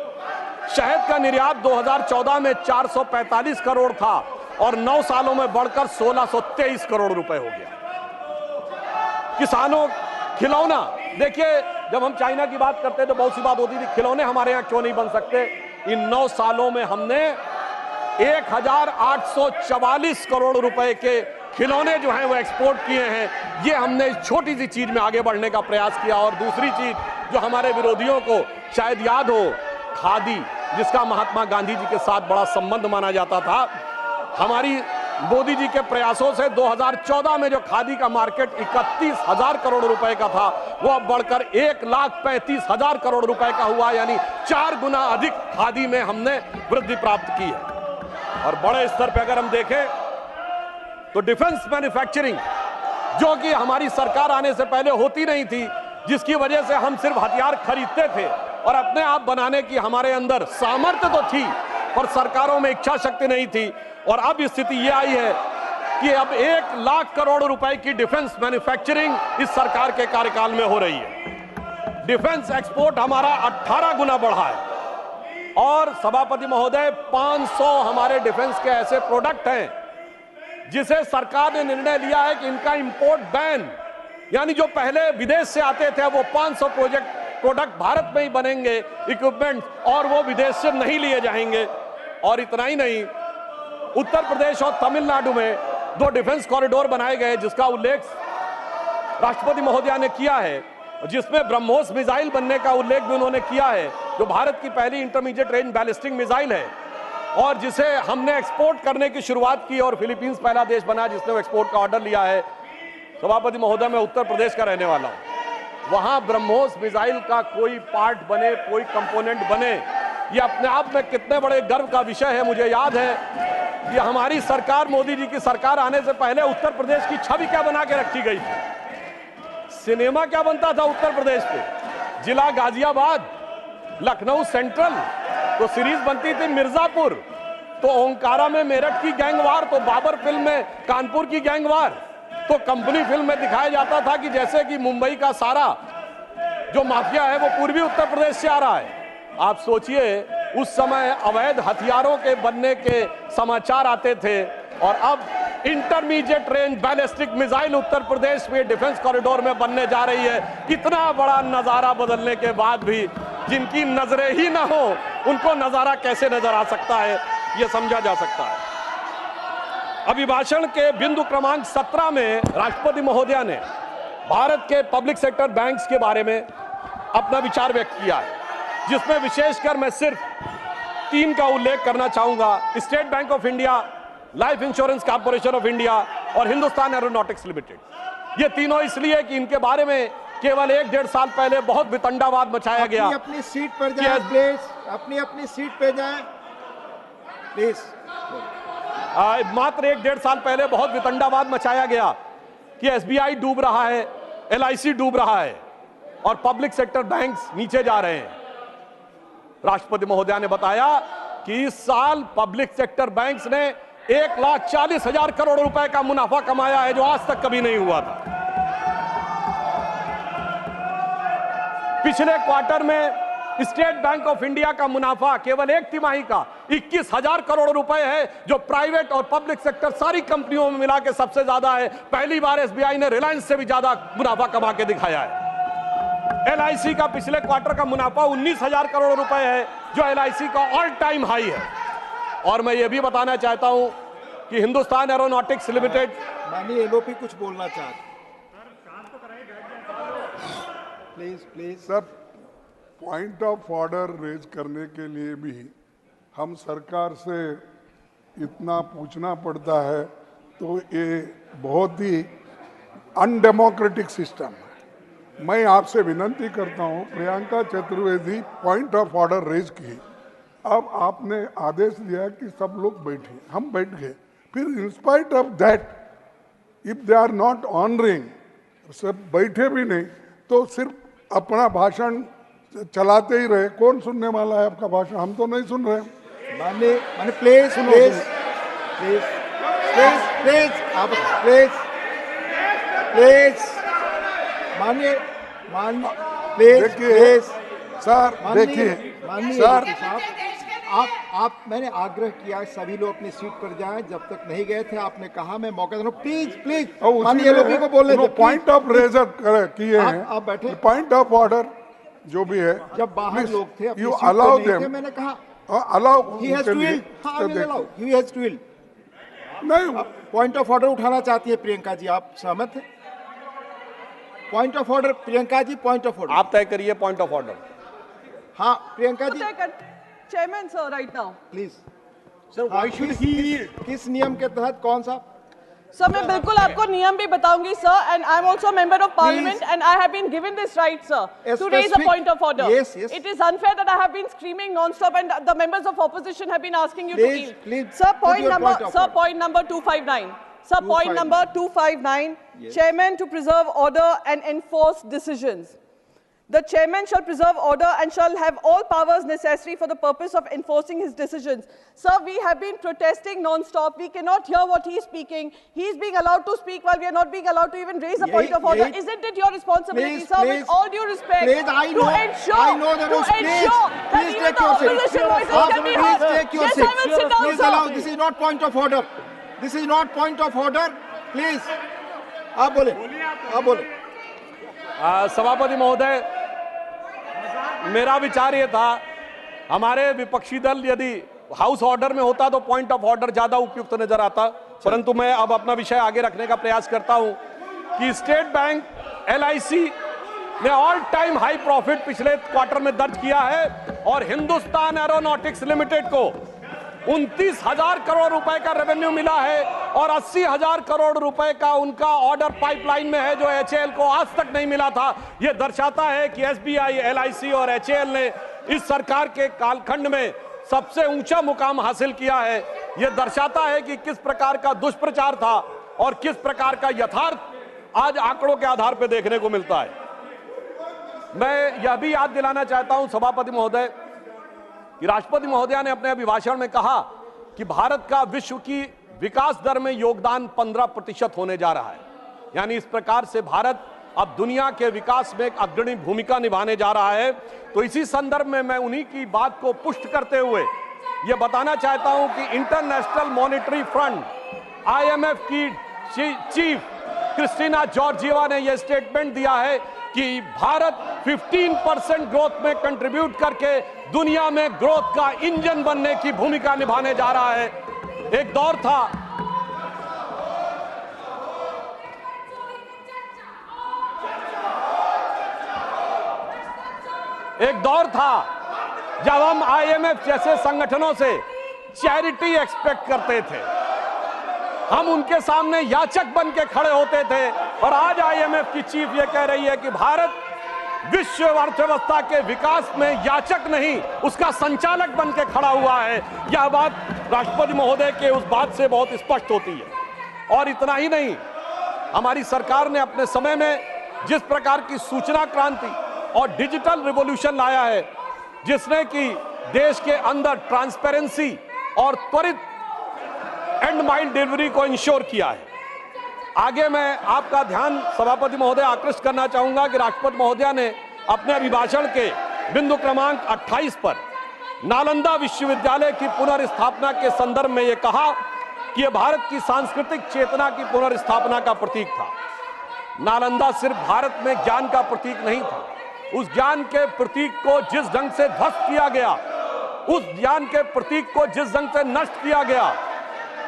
शहद का निर्यात 2014 में 445 करोड़ था और 9 सालों में बढ़कर 1623 करोड़ रुपए हो गया। किसानों, खिलौना, देखिए जब हम चाइना की बात करते तो बहुत सी बात होती थी, खिलौने हमारे यहाँ क्यों नहीं बन सकते। इन 9 सालों में हमने 1844 करोड़ रुपए के खिलौने जो हैं वो एक्सपोर्ट किए हैं। ये हमने इस छोटी सी चीज में आगे बढ़ने का प्रयास किया। और दूसरी चीज जो हमारे विरोधियों को शायद याद हो, खादी, जिसका महात्मा गांधी जी के साथ बड़ा संबंध माना जाता था, हमारी मोदी जी के प्रयासों से 2014 में जो खादी का मार्केट 31,000 करोड़ रुपए का था वो अब बढ़कर 1,35,000 करोड़ रुपए का हुआ। यानी 4 गुना अधिक खादी में हमने वृद्धि प्राप्त की है। और बड़े स्तर पर अगर हम देखें तो डिफेंस मैन्युफैक्चरिंग, जो कि हमारी सरकार आने से पहले होती नहीं थी, जिसकी वजह से हम सिर्फ हथियार खरीदते थे और अपने आप बनाने की हमारे अंदर सामर्थ्य तो थी पर सरकारों में इच्छा शक्ति नहीं थी। और अब स्थिति यह आई है कि अब 1 लाख करोड़ रुपए की डिफेंस मैन्युफैक्चरिंग इस सरकार के कार्यकाल में हो रही है। डिफेंस एक्सपोर्ट हमारा 18 गुना बढ़ा है। और सभापति महोदय, 500 हमारे डिफेंस के ऐसे प्रोडक्ट हैं जिसे सरकार ने निर्णय लिया है कि इनका इंपोर्ट बैन, यानी जो पहले विदेश से आते थे वो 500 प्रोडक्ट भारत में ही बनेंगे, इक्विपमेंट, और वो विदेश से नहीं लिए जाएंगे। और इतना ही नहीं, उत्तर प्रदेश और तमिलनाडु में 2 डिफेंस कॉरिडोर बनाए गए जिसका उल्लेख राष्ट्रपति महोदया ने किया है, जिसमें ब्रह्मोस मिसाइल बनने का उल्लेख भी उन्होंने किया है, जो भारत की पहली इंटरमीडिएट रेंज बैलिस्टिक मिसाइल है और जिसे हमने एक्सपोर्ट करने की शुरुआत की। और फिलीपींस पहला देश बना जिसने एक्सपोर्ट का ऑर्डर लिया है। सभापति महोदय, मैं उत्तर प्रदेश का रहने वाला हूं। वहां ब्रह्मोस मिसाइल का कोई पार्ट बने, कोई कंपोनेंट बने, ये अपने आप में कितने बड़े गर्व का विषय है। मुझे याद है कि हमारी सरकार, मोदी जी की सरकार आने से पहले उत्तर प्रदेश की छवि क्या बना के रखी गई थी। सिनेमा क्या बनता था उत्तर प्रदेश पे, जिला गाजियाबाद, लखनऊ सेंट्रल, तो सीरीज बनती थी मिर्जापुर, तो ओंकारा में मेरठ की गैंगवार, तो बाबर फिल्म में कानपुर की गैंगवार, तो कंपनी फिल्म में दिखाया जाता था कि जैसे कि मुंबई का सारा जो माफिया है वो पूर्वी उत्तर प्रदेश से आ रहा है। आप सोचिए, उस समय अवैध हथियारों के बनने के समाचार आते थे और अब intermediate range ballistic missile Uttar Pradesh में डिफेंस कॉरिडोर में बनने जा रही है। कितना बड़ा नजारा बदलने के बाद भी जिनकी नजरें ही ना हो उनको नजारा कैसे नजर आ सकता है, यह समझा जा सकता है। अभिभाषण के बिंदु क्रमांक 17 में राष्ट्रपति महोदया ने भारत के पब्लिक सेक्टर बैंक्स के बारे में अपना विचार व्यक्त किया है। जिसमें विशेषकर मैं सिर्फ 3 का उल्लेख करना चाहूंगा। State bank of India, life insurance corporation of India और हिंदुस्तान एरोनॉटिक्स लिमिटेड। ये तीनों इसलिए कि इनके बारे में केवल 1-1.5 साल पहले बहुत वितंडावाद मचाया गया।
अपनी सीट पर जाए प्लीज, अपनी सीट पर जाए प्लीज।
मात्र 1-1.5 साल पहले बहुत वितंडावाद मचाया गया कि एसबीआई डूब रहा है, एलआईसी डूब रहा है और पब्लिक सेक्टर बैंक्स नीचे जा रहे हैं। राष्ट्रपति महोदया ने बताया कि इस साल पब्लिक सेक्टर बैंक्स ने 1,40,000 करोड़ रुपए का मुनाफा कमाया है, जो आज तक कभी नहीं हुआ था। पिछले क्वार्टर में स्टेट बैंक ऑफ इंडिया का मुनाफा केवल 1 तिमाही का 21,000 करोड़ रुपए है, जो प्राइवेट और पब्लिक सेक्टर सारी कंपनियों में मिला के सबसे ज्यादा है। पहली बार एसबीआई ने रिलायंस से भी ज्यादा मुनाफा कमा के दिखाया है। एलआईसी का पिछले क्वार्टर का मुनाफा 19,000 करोड़ रुपए है, जो एलआईसी का ऑल टाइम हाई है। और मैं ये भी बताना चाहता हूं कि हिंदुस्तान एरोनॉटिक्स लिमिटेड,
माननीय एलओपी कुछ बोलना चाहते please.
Sir, point of order raise करने के लिए भी हम सरकार से इतना पूछना पड़ता है, तो ये बहुत ही अनडेमोक्रेटिक सिस्टम है। मैं आपसे विनती करता हूं, Priyanka Chaturvedi point of order raise की, अब आपने आदेश दिया कि सब लोग बैठे, हम बैठ गए, फिर in spite of that if they are not honouring, सब बैठे भी नहीं तो सिर्फ अपना भाषण चलाते ही रहे। कौन सुनने वाला है आपका भाषण? हम तो नहीं सुन रहे।
माननीय प्लीज आप प्लीज माननीय
देखिए सर, देखिए सर,
आप मैंने आग्रह किया सभी लोग अपनी सीट पर जाएं। जब तक नहीं गए थे आपने कहा मैं मौका दे रहा हूं। प्लीज माननीय एलओपी को बोलने दो।
पॉइंट ऑफ रेजर किए हैं,
आप बैठे।
पॉइंट ऑफ ऑर्डर जो भी है,
जब बाहर लोग थे अपनी
यू
सीट पर
अलाउ
नहीं थे,
देम,
मैंने कहा
allow
he has to yield. हां, I will allow, he has to yield.
नहीं,
पॉइंट ऑफ ऑर्डर उठाना चाहती है प्रियंका जी, आप सहमत हैं? Point of order Priyanka ji, point of order
आप तय करिए पॉइंट ऑफ ऑर्डर।
हाँ Priyanka ji
Chairman, sir, right now.
Please. Sir why should he, किस नियम के तहत, कौन सा?
सर मैं बिल्कुल आपको नियम भी बताऊंगी sir, and I'm also a member of parliament and I have been given this right, sir, to raise a point of order.
Yes.
It is unfair that I have been screaming non-stop and the members of opposition have been asking you to yield.
Please,
Sir,
put your point of order.
point number 259. Sir, point number 259. Yes. Chairman to preserve order and enforce decisions. The chairman shall preserve order and shall have all powers necessary for the purpose of enforcing his decisions. Sir, we have been protesting non-stop. We cannot hear what he is speaking. He is being allowed to speak while we are not being allowed to even raise a point of order. Isn't it your responsibility, sir, with all due respect, to ensure that even the opposition voices can be heard? Yes, I will sit down,
Please allow, this is not point of order. This is not point of order. Please. आप बोले।
सभापति महोदय, मेरा विचार ये था, हमारे विपक्षी दल यदि हाउस ऑर्डर में होता तो पॉइंट ऑफ ऑर्डर ज्यादा उपयुक्त नजर आता, परंतु मैं अब अपना विषय आगे रखने का प्रयास करता हूं कि स्टेट बैंक, एलआईसी ने ऑल टाइम हाई प्रॉफिट पिछले क्वार्टर में दर्ज किया है और हिंदुस्तान एरोनॉटिक्स लिमिटेड को 29,000 करोड़ रुपए का रेवेन्यू मिला है और 80,000 करोड़ रुपए का उनका ऑर्डर पाइपलाइन में है, जो एचएएल को आज तक नहीं मिला था। यह दर्शाता है कि एसबीआई, एलआईसी और एचएएल ने इस सरकार के कालखंड में सबसे ऊंचा मुकाम हासिल किया है। यह दर्शाता है कि किस प्रकार का दुष्प्रचार था और किस प्रकार का यथार्थ आज आंकड़ों के आधार पर देखने को मिलता है। मैं यह भी याद दिलाना चाहता हूं सभापति महोदय कि राष्ट्रपति महोदया ने अपने अभिभाषण में कहा कि भारत का विश्व की विकास दर में योगदान 15% होने जा रहा है। यानी इस प्रकार से भारत अब दुनिया के विकास में एक अग्रणी भूमिका निभाने जा रहा है। तो इसी संदर्भ में मैं उन्हीं की बात को पुष्ट करते हुए यह बताना चाहता हूं कि इंटरनेशनल मॉनेटरी फंड IMF की चीफ क्रिस्टीना जॉर्जिएवा ने यह स्टेटमेंट दिया है कि भारत 15% ग्रोथ में कंट्रीब्यूट करके दुनिया में ग्रोथ का इंजन बनने की भूमिका निभाने जा रहा है। एक दौर था जब हम IMF जैसे संगठनों से चैरिटी एक्सपेक्ट करते थे, हम उनके सामने याचक बन के खड़े होते थे, और आज IMF की चीफ ये कह रही है कि भारत विश्व अर्थव्यवस्था के विकास में याचक नहीं, उसका संचालक बन के खड़ा हुआ है। यह बात राष्ट्रपति महोदय के उस बात से बहुत स्पष्ट होती है। और इतना ही नहीं, हमारी सरकार ने अपने समय में जिस प्रकार की सूचना क्रांति और डिजिटल रिवॉल्यूशन लाया है, जिसने कि देश के अंदर ट्रांसपेरेंसी और त्वरित एंड माइल डिलीवरी को इंश्योर किया है। आगे मैं आपका ध्यान सभापति महोदय आकृष्ट करना चाहूंगा कि राष्ट्रपति महोदय ने अपने अभिभाषण के बिंदु क्रमांक 28 पर नालंदा विश्वविद्यालय की पुनर्स्थापना के संदर्भ में यह कहा कि यह भारत की सांस्कृतिक चेतना की पुनर्स्थापना का प्रतीक था। नालंदा सिर्फ भारत में ज्ञान का प्रतीक नहीं था, उस ज्ञान के प्रतीक को जिस ढंग से ध्वस्त किया गया, उस ज्ञान के प्रतीक को जिस ढंग से नष्ट किया गया,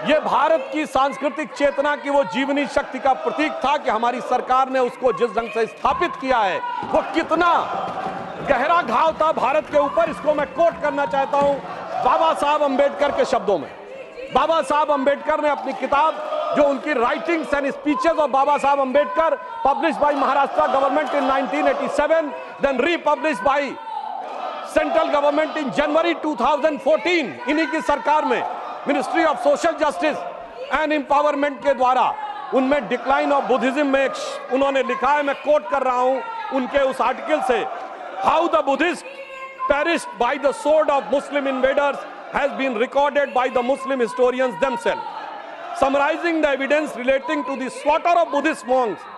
यह भारत की सांस्कृतिक चेतना की वो जीवनी शक्ति का प्रतीक था कि हमारी सरकार ने उसको जिस ढंग से स्थापित किया है, वो कितना गहरा घाव था भारत के ऊपर। इसको मैं कोट करना चाहता हूं बाबा साहब अंबेडकर के शब्दों में। बाबा साहब अंबेडकर ने अपनी किताब, जो उनकी writings and speeches of Baba Saheb Ambedkar, published by Maharashtra government in 1987, then republished by central government in January 2014, इन्हीं की सरकार में ministry of social justice and empowerment के द्वारा, उनमें डिक्लाइन ऑफ बुद्धिज्म में उन्होंने लिखा है, मैं कोट कर रहा हूं उनके उस आर्टिकल से, how the Buddhist perished by the sword of Muslim invaders has been recorded by the Muslim historians themselves, summarising the evidence relating to the slaughter of Buddhist monks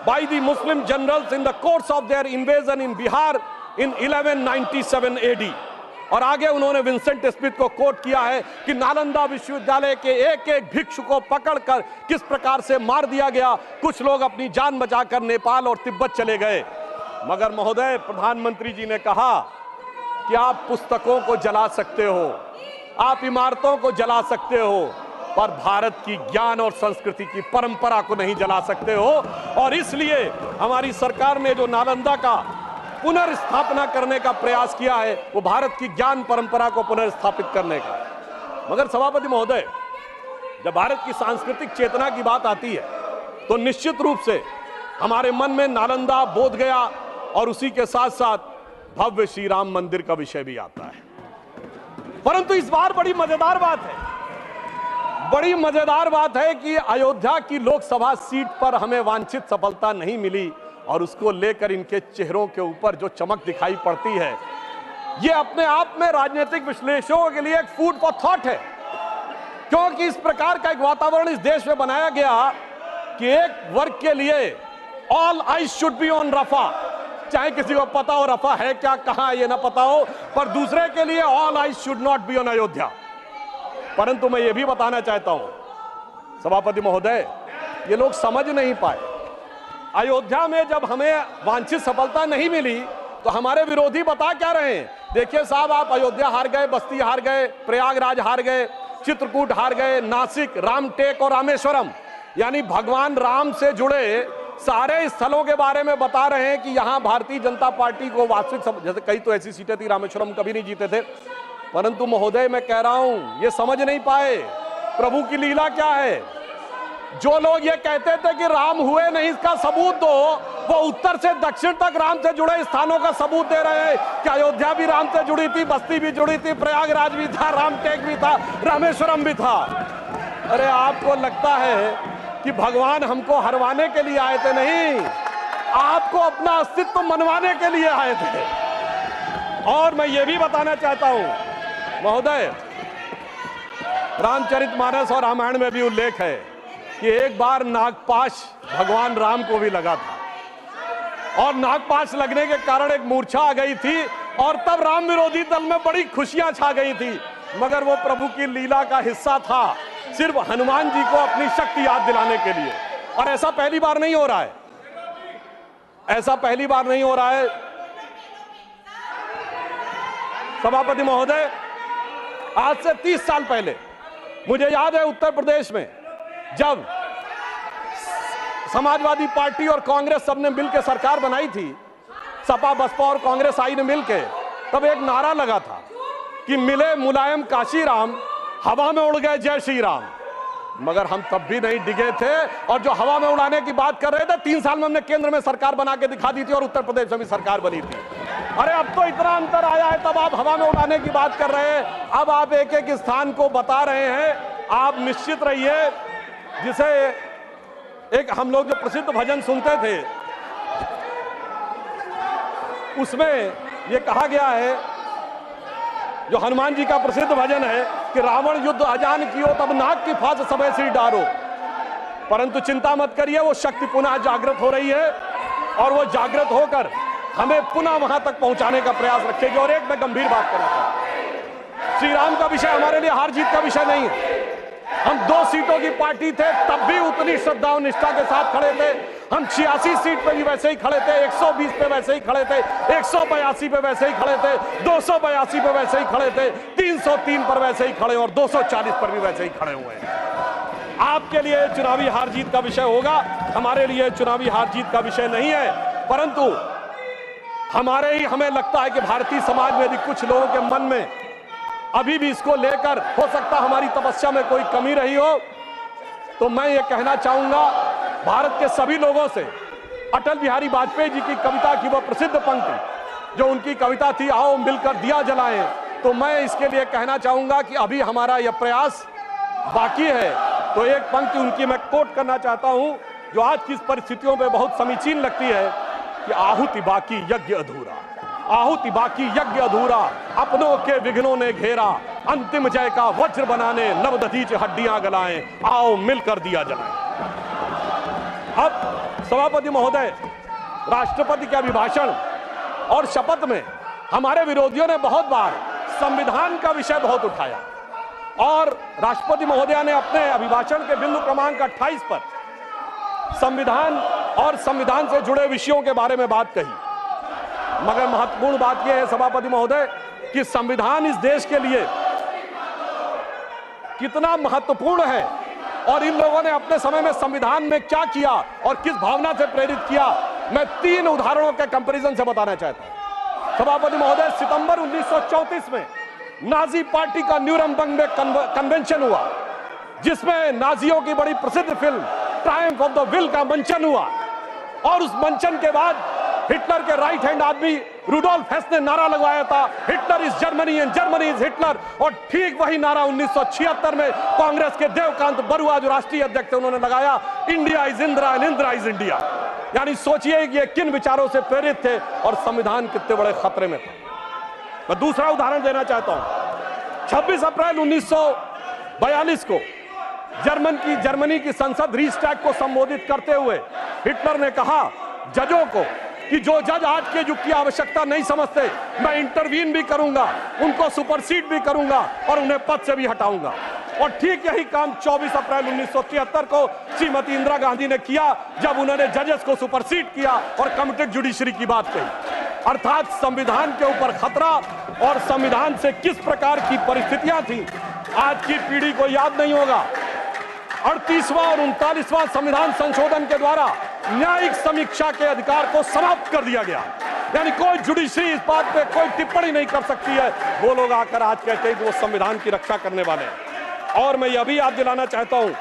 by the Muslim generals in the course of their invasion in Bihar in 1197 AD। और आगे उन्होंने Vincent Smith को coat किया है कि नालंदा विश्वविद्यालय के एक एक भिक्षु को पकड़कर किस प्रकार से मार दिया गया, कुछ लोग अपनी जान बचाकर नेपाल और तिब्बत चले गए। मगर महोदय, प्रधानमंत्री जी ने कहा कि आप पुस्तकों को जला सकते हो, आप इमारतों को जला सकते हो, पर भारत की ज्ञान और संस्कृति की परंपरा को नहीं जला सकते हो। और इसलिए हमारी सरकार ने जो नालंदा का पुनर्स्थापना करने का प्रयास किया है, वो भारत की ज्ञान परंपरा को पुनर्स्थापित करने का। मगर सभापति महोदय, जब भारत की सांस्कृतिक चेतना की बात आती है तो निश्चित रूप से हमारे मन में नालंदा, बोध गया और उसी के साथ साथ भव्य श्री राम मंदिर का विषय भी आता है। परंतु इस बार बड़ी मजेदार बात है कि अयोध्या की लोकसभा सीट पर हमें वांछित सफलता नहीं मिली, और उसको लेकर इनके चेहरों के ऊपर जो चमक दिखाई पड़ती है, ये अपने आप में राजनीतिक विश्लेषकों के लिए एक फूड फॉर थॉट है। क्योंकि इस प्रकार का एक वातावरण इस देश में बनाया गया कि एक वर्ग के लिए all eyes should be on Rafah, चाहे किसी को पता हो रफा है क्या, कहां ये ना पता हो, पर दूसरे के लिए all eyes should not be on Ayodhya. परंतु मैं ये भी बताना चाहता हूं सभापति महोदय, ये लोग समझ नहीं पाए। अयोध्या में जब हमें वांछित सफलता नहीं मिली तो हमारे विरोधी बता क्या रहे हैं, देखिए साहब, आप अयोध्या हार गए, बस्ती हार गए, प्रयागराज हार गए, चित्रकूट हार गए, नासिक, रामटेक और रामेश्वरम, यानी भगवान राम से जुड़े सारे स्थलों के बारे में बता रहे हैं कि यहां भारतीय जनता पार्टी को वास्तविक, जैसे कई तो ऐसी सीटें थी, रामेश्वरम कभी नहीं जीते थे। परंतु महोदय, मैं कह रहा हूं, ये समझ नहीं पाए प्रभु की लीला क्या है। जो लोग ये कहते थे कि राम हुए नहीं, इसका सबूत दो, वो उत्तर से दक्षिण तक राम से जुड़े स्थानों का सबूत दे रहे हैं कि अयोध्या भी राम से जुड़ी थी, बस्ती भी जुड़ी थी, प्रयागराज भी था, रामटेक भी था, रामेश्वरम भी था। अरे आपको लगता है कि भगवान हमको हरवाने के लिए आए थे? नहीं, आपको अपना अस्तित्व मनवाने के लिए आए थे। और मैं ये भी बताना चाहता हूं महोदय, रामचरितमानस और रामायण में भी उल्लेख है कि एक बार नागपाश भगवान राम को भी लगा था, और नागपाश लगने के कारण एक मूर्छा आ गई थी, और तब राम विरोधी दल में बड़ी खुशियां छा गई थी। मगर वो प्रभु की लीला का हिस्सा था, सिर्फ हनुमान जी को अपनी शक्ति याद दिलाने के लिए। और ऐसा पहली बार नहीं हो रहा है, ऐसा पहली बार नहीं हो रहा है सभापति महोदय। आज से 30 साल पहले मुझे याद है, उत्तर प्रदेश में जब समाजवादी पार्टी और कांग्रेस सबने मिलकर सरकार बनाई थी, सपा बसपा और कांग्रेस आई ने मिलकर, तब एक नारा लगा था कि मिले मुलायम काशीराम, हवा में उड़ गए जय श्री राम। मगर हम तब भी नहीं डिगे थे, और जो हवा में उड़ाने की बात कर रहे थे, 3 साल में हमने केंद्र में सरकार बना के दिखा दी थी और उत्तर प्रदेश में भी सरकार बनी थी। अरे अब तो इतना अंतर आया है, तब आप हवा में उड़ाने की बात कर रहे हैं, अब आप एक एक स्थान को बता रहे हैं। आप निश्चित रहिए, जिसे एक हम लोग जो प्रसिद्ध भजन सुनते थे उसमें ये कहा गया है, जो हनुमान जी का प्रसिद्ध भजन है कि रावण युद्ध अजान कियो तब नाग की फांस सबे सिर डारो। परंतु चिंता मत करिए, वो शक्ति पुनः जागृत हो रही है और वो जागृत होकर हमें पुनः वहां तक पहुंचाने का प्रयास रखेगी। और एक मैं गंभीर बात करना चाहता हूं, श्री राम का विषय हमारे लिए हार जीत का विषय नहीं है। हम 2 सीटों की पार्टी थे, तब भी उतनी श्रद्धा और निष्ठा के साथ खड़े थे। हम 86 सीट पे भी वैसे ही खड़े थे, 120 पे वैसे ही खड़े थे, 182 पे वैसे ही खड़े थे, 282 पे वैसे ही खड़े थे, 303 पर वैसे ही खड़े और 240 पर भी वैसे ही खड़े हुए हैं। आपके लिए चुनावी हार जीत का विषय होगा, हमारे लिए चुनावी हार जीत का विषय नहीं है। परंतु हमें लगता है कि भारतीय समाज में यदि कुछ लोगों के मन में अभी भी इसको लेकर हो सकता हमारी तपस्या में कोई कमी रही हो, तो मैं ये कहना चाहूंगा भारत के सभी लोगों से, अटल बिहारी वाजपेयी जी की कविता की वह प्रसिद्ध पंक्ति जो उनकी कविता थी, आओ मिलकर दिया जलाएं, तो मैं इसके लिए कहना चाहूंगा कि अभी हमारा यह प्रयास बाकी है। तो एक पंक्ति उनकी मैं कोट करना चाहता हूं, जो आज की परिस्थितियों में बहुत समीचीन लगती है कि आहुति बाकी यज्ञ अधूरा, आहुति बाकी यज्ञ अधूरा, अपनों के विघ्नों ने घेरा, अंतिम जय का वज्र बनाने नवदधीच हड्डियां गलाएं, आओ मिलकर दिया जलाएं। अब सभापति महोदय, राष्ट्रपति के अभिभाषण और शपथ में हमारे विरोधियों ने बहुत बार संविधान का विषय बहुत उठाया और राष्ट्रपति महोदया ने अपने अभिभाषण के बिंदु क्रमांक 28 पर संविधान और संविधान से जुड़े विषयों के बारे में बात कही। मगर महत्वपूर्ण बात यह है सभापति महोदय कि संविधान इस देश के लिए कितना महत्वपूर्ण है और इन लोगों ने अपने समय में संविधान में क्या किया और किस भावना से प्रेरित किया, मैं 3 उदाहरणों के कंपैरिजन से बताना चाहता हूं। सभापति महोदय, सितंबर 1934 में नाजी पार्टी का न्यूरमबर्ग में कन्वेंशन हुआ, जिसमें नाजियों की बड़ी प्रसिद्ध film Triumph of the will का मंचन हुआ और उस मंचन के बाद हिटलर के राइट हैंड आदमी रुडोल्फ हेस ने नारा लगवाया था, Hitler is Germany and Germany is Hitler. और ठीक वही नारा 1976 में कांग्रेस के देवकांत बरुआ जो राष्ट्रीय अध्यक्ष थे उन्होंने लगाया, India is Indira and Indira is India. यानी सोचिए कि ये किन विचारों से प्रेरित थे और संविधान कितने बड़े खतरे में था। मैं दूसरा उदाहरण देना चाहता हूं। 26 अप्रैल 1942 को जर्मनी की संसद रीस्टैग को संबोधित करते हुए हिटलर ने कहा जजों को कि जो जज आज के युग की आवश्यकता नहीं समझते, मैं इंटरवीन भी करूंगा, उनको सुपरसीड भी करूंगा और उन्हें पद से भी हटाऊंगा। और ठीक यही काम 24 अप्रैल 1973 को श्रीमती इंदिरा गांधी ने किया, जब उन्होंने जजेस को सुपरसीड किया और कमिटेड जुडिशरी की बात कही। अर्थात संविधान के ऊपर खतरा और संविधान से किस प्रकार की परिस्थितियां थी आज की पीढ़ी को याद नहीं होगा। 38वां और 39वां संविधान संशोधन के द्वारा न्यायिक समीक्षा के अधिकार को समाप्त कर दिया गया, यानी कोई जुडिशरी इस बात पे कोई टिप्पणी नहीं कर सकती है। वो लोग आकर आज कहते हैं कि वो संविधान की रक्षा करने वाले हैं। और मैं यह भी याद दिलाना चाहता हूं,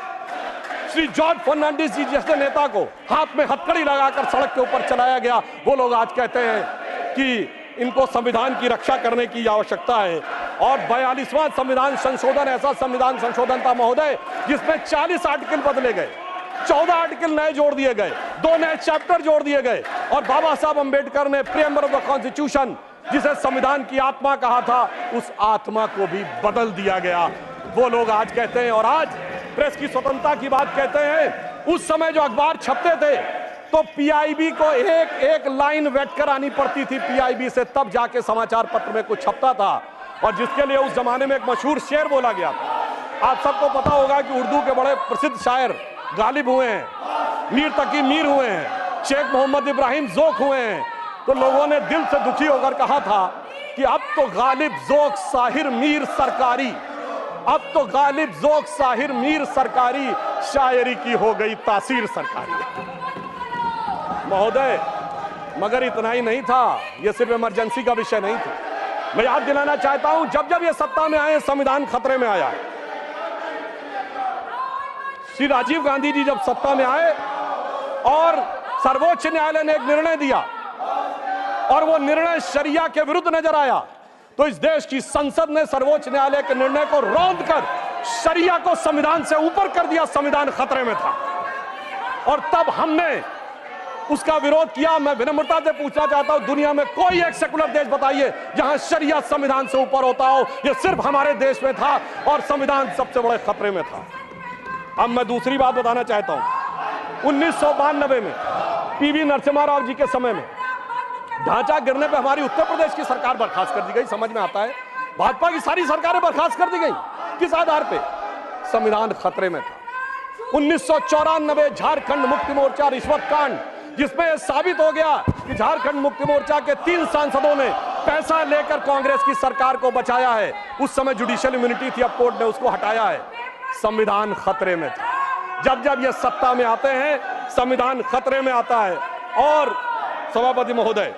श्री जॉर्ज फर्नांडिस जी जैसे नेता को हाथ में हथकड़ी लगाकर सड़क के ऊपर चलाया गया, वो लोग आज कहते हैं कि इनको संविधान की रक्षा करने की आवश्यकता है। और 42वां संविधान संशोधन ऐसा संविधान संशोधन था महोदय जिसमें 40 आर्टिकल बदले गए, 14 आर्टिकल नए जोड़ दिए गए, 2 नए चैप्टर जोड़ दिए गए और बाबा साहब अंबेडकर ने प्रीएम्बल ऑफ द कॉन्स्टिट्यूशन, जिसे संविधान की आत्मा कहा था, उस आत्मा को भी बदल दिया गया। वो लोग आज कहते हैं, और आज प्रेस की स्वतंत्रता की बात कहते हैं, उस समय जो अखबार छपते थे तो पीआईबी को एक लाइन वेट कर आनी पड़ती थी पीआईबी से, तब जाके समाचार पत्र में कुछ छपता था। और जिसके लिए उस जमाने में एक मशहूर शेर बोला गया था। आप सबको पता होगा कि उर्दू के बड़े प्रसिद्ध शायर गालिब हुए हैं, मीर तकी मीर हुए हैं, शेख मोहम्मद इब्राहिम जोक हुए हैं। तो लोगों ने दिल से दुखी होकर कहा था कि अब तो गालिब जोक साहिर मीर सरकारी, अब तो गालिब जोक साहिर मीर सरकारी, शायरी की हो गई तासीर सरकारी। महोदय, मगर इतना ही नहीं था, यह सिर्फ इमरजेंसी का विषय नहीं था। मैं याद दिलाना चाहता हूं, जब जब ये सत्ता में आए संविधान खतरे में आया। श्री राजीव गांधी जी जब सत्ता में आए और सर्वोच्च न्यायालय ने एक निर्णय दिया और वो निर्णय शरिया के विरुद्ध नजर आया, तो इस देश की संसद ने सर्वोच्च न्यायालय के निर्णय को रौंद कर शरिया को संविधान से ऊपर कर दिया। संविधान खतरे में था और तब हमने उसका विरोध किया। मैं विनम्रता से पूछना चाहता हूं, दुनिया में कोई एक सेकुलर देश बताइए जहां शरिया संविधान से ऊपर होता हो। यह सिर्फ हमारे देश में था और संविधान सबसे बड़े खतरे में था। अब मैं दूसरी बात बताना चाहता हूं, 1992 में पीवी नरसिम्हा राव जी के समय में ढांचा गिरने पर हमारी उत्तर प्रदेश की सरकार बर्खास्त कर दी गई। समझ में आता है, भाजपा की सारी सरकारें बर्खास्त कर दी गई। किस आधार पे? संविधान खतरे में था। 1994 झारखंड मुक्ति मोर्चा रिश्वत कांड, जिसमें यह साबित हो गया कि झारखंड मुक्ति मोर्चा के 3 सांसदों ने पैसा लेकर कांग्रेस की सरकार को बचाया है। उस समय जुडिशियल इम्यूनिटी थी, अब कोर्ट ने उसको हटाया है। संविधान खतरे में था। जब जब ये सत्ता में आते हैं संविधान खतरे में आता है। और सभापति महोदय,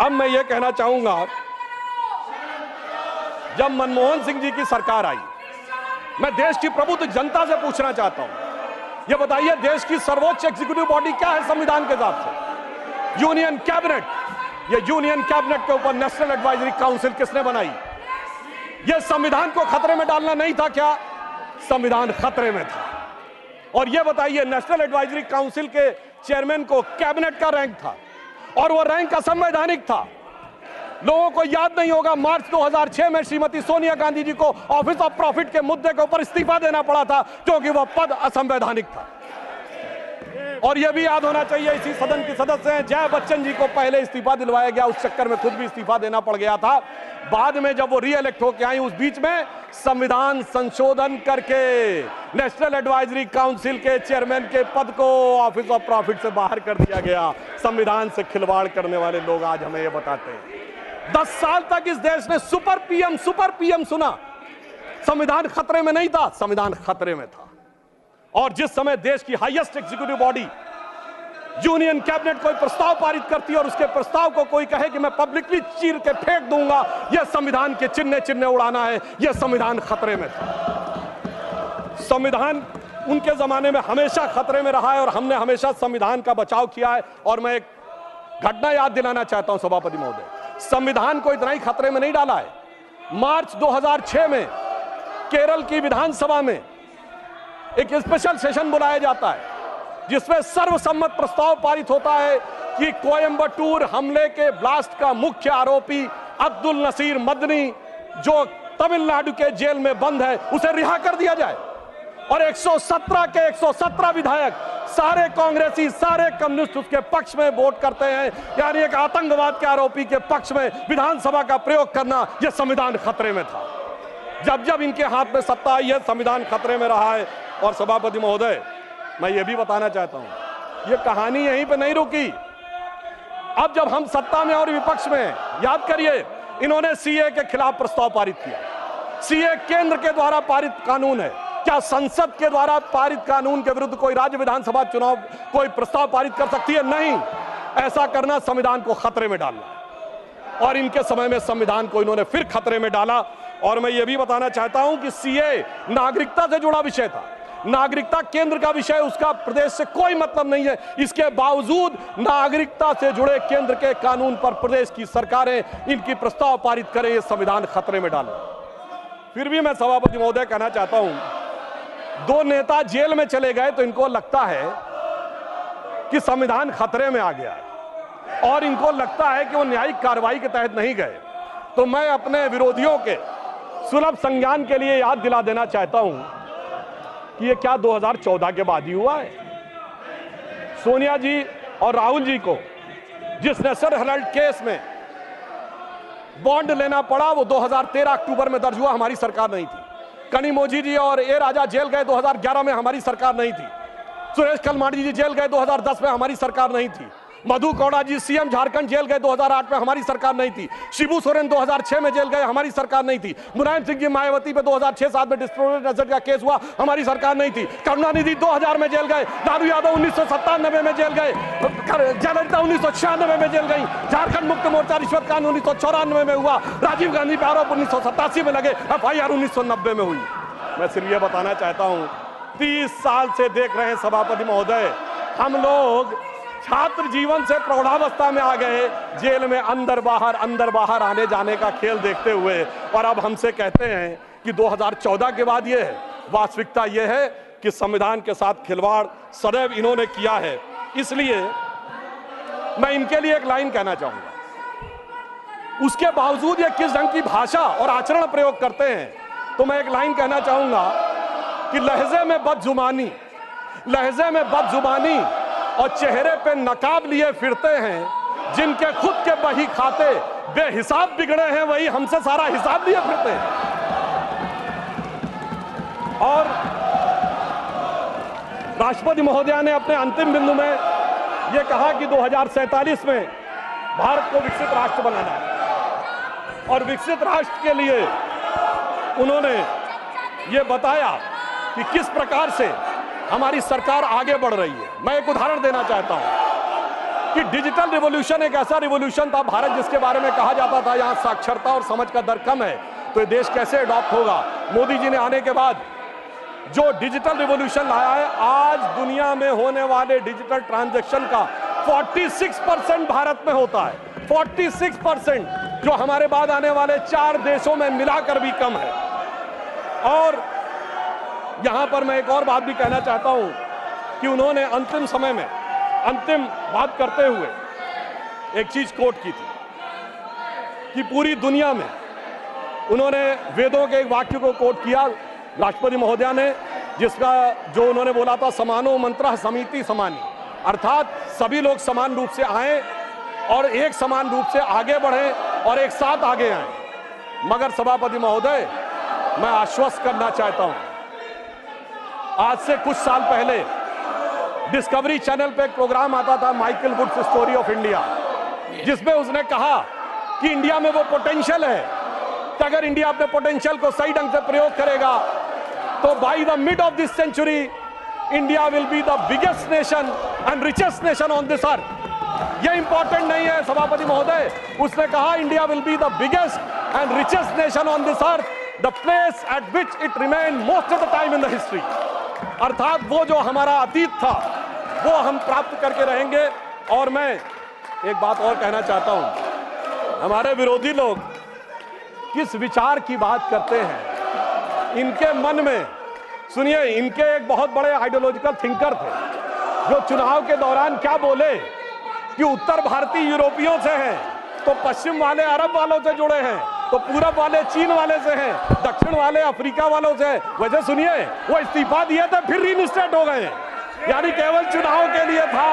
अब मैं ये कहना चाहूंगा, जब मनमोहन सिंह जी की सरकार आई, मैं देश की प्रबुद्ध जनता से पूछना चाहता हूं, ये बताइए देश की सर्वोच्च एग्जीक्यूटिव बॉडी क्या है संविधान के हिसाब से? Union cabinet. ये यूनियन कैबिनेट के ऊपर नेशनल एडवाइजरी काउंसिल किसने बनाई? ये संविधान को खतरे में डालना नहीं था क्या? संविधान खतरे में था। और ये बताइए, नेशनल एडवाइजरी काउंसिल के चेयरमैन को कैबिनेट का रैंक था और वो रैंक असंवैधानिक था। लोगों को याद नहीं होगा, मार्च 2006 में श्रीमती सोनिया गांधी जी को ऑफिस ऑफ प्रॉफिट के मुद्दे के ऊपर इस्तीफा देना पड़ा था क्योंकि वह पद असंवैधानिक था। और यह भी याद होना चाहिए, इसी सदन की सदस्य हैं, जया बच्चन जी को पहले इस्तीफा दिलवाया गया, उस चक्कर में खुद भी इस्तीफा देना पड़ गया था। बाद में जब वो रीइलेक्ट होकर आई, उस बीच में संविधान संशोधन करके नेशनल एडवाइजरी काउंसिल के चेयरमैन के पद को ऑफिस ऑफ प्रॉफिट से बाहर कर दिया गया। संविधान से खिलवाड़ करने वाले लोग आज हमें ये बताते हैं। 10 साल तक इस देश ने सुपर पीएम सुना। संविधान खतरे में नहीं था, संविधान खतरे में था। और जिस समय देश की highest executive body union cabinet कोई प्रस्ताव पारित करती है और उसके प्रस्ताव को कोई कहे कि मैं पब्लिकली चीर के फेंक दूंगा, यह संविधान के चिन्ह उड़ाना है, यह संविधान खतरे में था। संविधान उनके जमाने में हमेशा खतरे में रहा है और हमने हमेशा संविधान का बचाव किया है। और मैं एक घटना याद दिलाना चाहता हूं सभापति महोदय, संविधान को इतना ही खतरे में नहीं डाला है। मार्च 2006 में केरल की विधानसभा में एक स्पेशल सेशन बुलाया जाता है जिसमें सर्वसम्मत प्रस्ताव पारित होता है कि कोयंबटूर हमले के ब्लास्ट का मुख्य आरोपी अब्दुल नसीर मदनी, जो तमिलनाडु के जेल में बंद है, उसे रिहा कर दिया जाए। और 117 के 117 विधायक, सारे कांग्रेसी, सारे कम्युनिस्ट उसके पक्ष में वोट करते हैं। यानी एक आतंकवाद के आरोपी के पक्ष में विधानसभा का प्रयोग करना, यह संविधान खतरे में था। जब जब इनके हाथ में सत्ता आई है, संविधान खतरे में रहा है। और सभापति महोदय, मैं ये भी बताना चाहता हूं, ये कहानी यहीं पे नहीं रुकी। अब जब हम सत्ता में और विपक्ष में, याद करिए, इन्होंने सीए के खिलाफ प्रस्ताव पारित किया। सीए केंद्र के द्वारा पारित कानून है। क्या संसद के द्वारा पारित कानून के विरुद्ध कोई राज्य विधानसभा चुनाव कोई प्रस्ताव पारित कर सकती है? नहीं। ऐसा करना संविधान को खतरे में डालना। और इनके समय में संविधान को इन्होंने फिर खतरे में डाला। और मैं ये भी बताना चाहता हूं कि सीए नागरिकता से जुड़ा विषय था। नागरिकता केंद्र का विषय, उसका प्रदेश से कोई मतलब नहीं है। इसके बावजूद नागरिकता से जुड़े केंद्र के कानून पर प्रदेश की सरकारें इनकी प्रस्ताव पारित करें, ये संविधान खतरे में डालें। फिर भी मैं सभापति महोदय कहना चाहता हूं, 2 नेता जेल में चले गए तो इनको लगता है कि संविधान खतरे में आ गया है और इनको लगता है कि वो न्यायिक कार्रवाई के तहत नहीं गए। तो मैं अपने विरोधियों के सुलभ संज्ञान के लिए याद दिला देना चाहता हूं कि ये क्या 2014 के बाद ही हुआ है? सोनिया जी और राहुल जी को जिस नेशनल हेराल्ड केस में बॉन्ड लेना पड़ा, वो 2013 अक्टूबर में दर्ज हुआ, हमारी सरकार नहीं थी। कनिमोझी जी और ए राजा जेल गए 2011 में, हमारी सरकार नहीं थी। सुरेश कलमाडी जी जेल गए 2010 में, हमारी सरकार नहीं थी। मधु कौड़ा जी सीएम झारखंड जेल गए 2008 में, हमारी सरकार नहीं थी। शिबू सोरेन 2006 में जेल गए, हमारी सरकार नहीं थी। मुलायम सिंह जी मायावती पे 2006-7 में डिस्ट्रोयड एसेट का केस हुआ, हमारी सरकार नहीं थी। करुणानिधि 2000 में जेल गए, लालू यादव 1997 में जेल गए, जयललिता 1996 में जेल गई, झारखंड मुक्त मोर्चा रिश्वत कांड 1994 में हुआ, राजीव गांधी पे आरोप 1987 में लगे, FIR 1990 में हुई। मैं सिर्फ ये बताना चाहता हूं, 30 साल से देख रहे हैं सभापति महोदय, हम लोग छात्र जीवन से प्रौढ़ावस्था में आ गए, जेल में अंदर बाहर आने जाने का खेल देखते हुए, और अब हमसे कहते हैं कि 2014 के बाद ये है। वास्तविकता ये है कि संविधान के साथ खिलवाड़ सदैव इन्होंने किया है। इसलिए मैं इनके लिए एक लाइन कहना चाहूंगा, उसके बावजूद ये किस ढंग की भाषा और आचरण प्रयोग करते हैं, तो मैं एक लाइन कहना चाहूंगा कि लहजे में बदजुबानी और चेहरे पे नकाब लिए फिरते हैं, जिनके खुद के बही खाते बेहिसाब बिगड़े हैं, वही हमसे सारा हिसाब लिए फिरते हैं। और राष्ट्रपति महोदया ने अपने अंतिम बिंदु में यह कहा कि 2047 में भारत को विकसित राष्ट्र बनाना है, और विकसित राष्ट्र के लिए उन्होंने ये बताया कि किस प्रकार से हमारी सरकार आगे बढ़ रही है। मैं एक उदाहरण देना चाहता हूं कि डिजिटल रिवॉल्यूशन एक ऐसा रिवॉल्यूशन था, भारत जिसके बारे में कहा जाता था यहां साक्षरता और समझ का दर कम है, तो ये देश कैसे अडॉप्ट होगा। मोदी जी ने आने के बाद जो डिजिटल रिवॉल्यूशन लाया है, आज दुनिया में होने वाले डिजिटल ट्रांजैक्शन का 46% भारत में होता है। 46%, जो हमारे बाद आने वाले 4 देशों में मिलाकर भी कम है। और यहां पर मैं एक और बात भी कहना चाहता हूं कि उन्होंने अंतिम समय में अंतिम बात करते हुए एक चीज कोट की थी कि पूरी दुनिया में उन्होंने वेदों के एक वाक्य को कोट किया राष्ट्रपति महोदया ने, जिसका जो उन्होंने बोला था, समानो मंत्रः समिति समानी, अर्थात सभी लोग समान रूप से आए और एक समान रूप से आगे बढ़े और एक साथ आगे आए। मगर सभापति महोदय, मैं आश्वस्त करना चाहता हूं, आज से कुछ साल पहले डिस्कवरी चैनल पे एक प्रोग्राम आता था, Michael Woods story of India, जिसमें उसने कहा कि इंडिया में वो पोटेंशियल है कि अगर इंडिया अपने पोटेंशियल को सही ढंग से प्रयोग करेगा तो by the mid of this century India will be the biggest nation and richest nation on this earth. ये इंपॉर्टेंट नहीं है सभापति महोदय, उसने कहा India will be the biggest and richest nation on this earth, the place at which it remain most of the time in the history. अर्थात वो जो हमारा अतीत था वो हम प्राप्त करके रहेंगे। और मैं एक बात और कहना चाहता हूं, हमारे विरोधी लोग किस विचार की बात करते हैं, इनके मन में, सुनिए, इनके एक बहुत बड़े आइडियोलॉजिकल थिंकर थे जो चुनाव के दौरान क्या बोले कि उत्तर भारतीय यूरोपियों से हैं, तो पश्चिम वाले अरब वालों से जुड़े हैं, तो पूरब वाले चीन वाले से हैं, दक्षिण वाले अफ्रीका वालों से। वैसे सुनिए, वो इस्तीफा दिए थे फिर रीइंस्टेट हो गए, यानी केवल चुनाव के लिए था,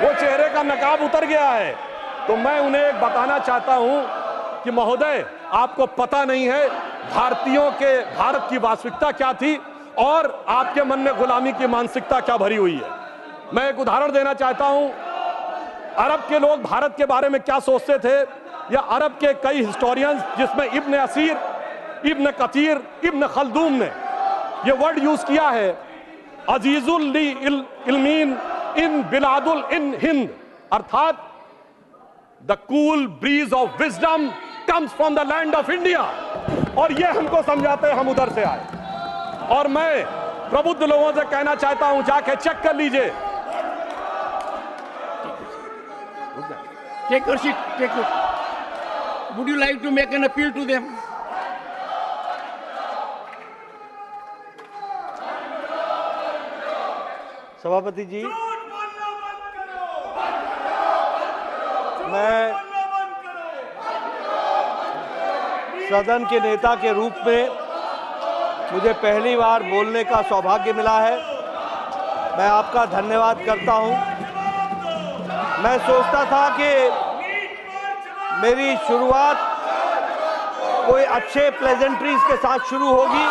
वो चेहरे का नकाब उतर गया है। तो मैं उन्हें एक बताना चाहता हूं कि महोदय, आपको पता नहीं है भारतीयों के भारत की वास्तविकता क्या थी और आपके मन में गुलामी की मानसिकता क्या भरी हुई है। मैं एक उदाहरण देना चाहता हूं, अरब के लोग भारत के बारे में क्या सोचते थे, या अरब के कई हिस्टोरियंस, जिसमें इब्न असीर, इब्न कतीर, इब्न खल्दून ने ये वर्ड यूज किया है, अजीजुल ली इल्मीन इन बिलादुल इन हिंद, अर्थात the cool bridge of wisdom comes from the land of India. और ये हमको समझाते हैं, हम उधर से आए। और मैं प्रबुद्ध लोगों से कहना चाहता हूं, जाके चेक कर लीजिए।
Take your seat. Take your. Would you like to make an appeal to them?
सभापति जी, मैं सदन के नेता के रूप में मुझे पहली बार बोलने का सौभाग्य मिला है। मैं आपका धन्यवाद करता हूं। मैं सोचता था कि मेरी शुरुआत कोई अच्छे प्लेजेंट्रीज के साथ शुरू होगी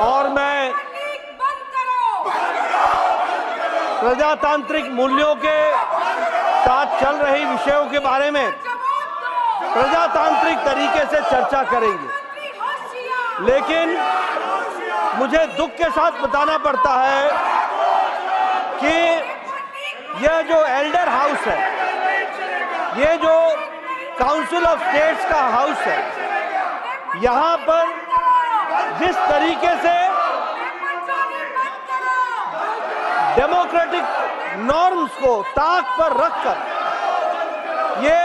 और मैं प्रजातांत्रिक मूल्यों के साथ चल रही विषयों के बारे में प्रजातांत्रिक तरीके से चर्चा करेंगे, लेकिन मुझे दुख के साथ बताना पड़ता है कि यह जो एल्डर हाउस है, ये जो काउंसिल ऑफ स्टेट्स का हाउस है, यहाँ पर जिस तरीके से डेमोक्रेटिक नॉर्म्स को ताक पर रखकर ये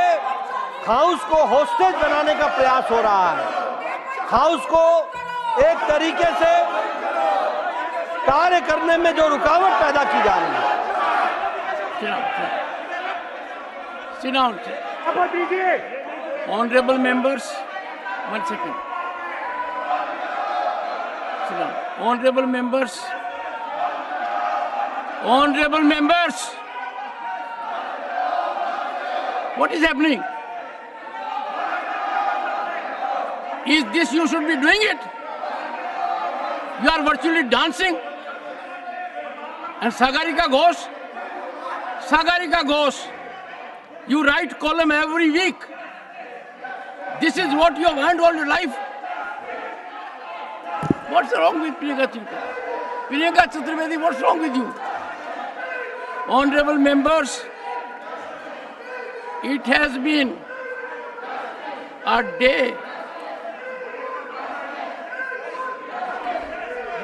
हाउस को होस्टेज बनाने का प्रयास हो रहा है, हाउस को एक तरीके से कार्य करने में जो रुकावट पैदा की जा रही है।
Sit down. Honorable members, 1 second. Sit down. Honorable members. Honorable members. What is happening? Is this you should be doing it? You are virtually dancing. And Sagarika Ghosh, you write column every week. This is what you have earned all your life. What's wrong with Priyanka Chaturvedi, what's wrong with you? Honorable members, it has been a day.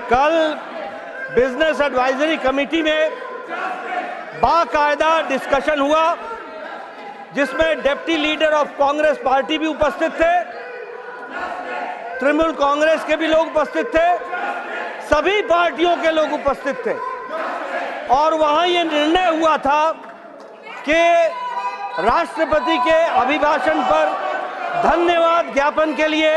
कल business advisory committee में बाकायदा discussion हुआ, जिसमें deputy leader of Congress party भी उपस्थित थे, तृणमूल कांग्रेस के भी लोग उपस्थित थे, सभी पार्टियों के लोग उपस्थित थे। और वहां ये निर्णय हुआ था कि राष्ट्रपति के अभिभाषण पर धन्यवाद ज्ञापन के लिए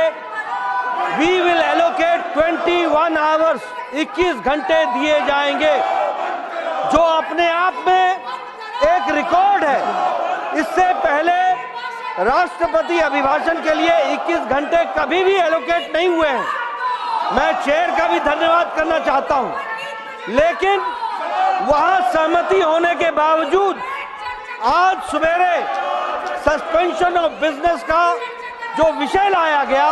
वी विल एलोकेट 21 आवर्स, 21 घंटे दिए जाएंगे, जो अपने आप में एक रिकॉर्ड है। इससे पहले राष्ट्रपति अभिभाषण के लिए 21 घंटे कभी भी एलोकेट नहीं हुए हैं। मैं चेयर का भी धन्यवाद करना चाहता हूं, लेकिन वहां सहमति होने के बावजूद आज सवेरे सस्पेंशन ऑफ बिजनेस का जो विषय लाया गया,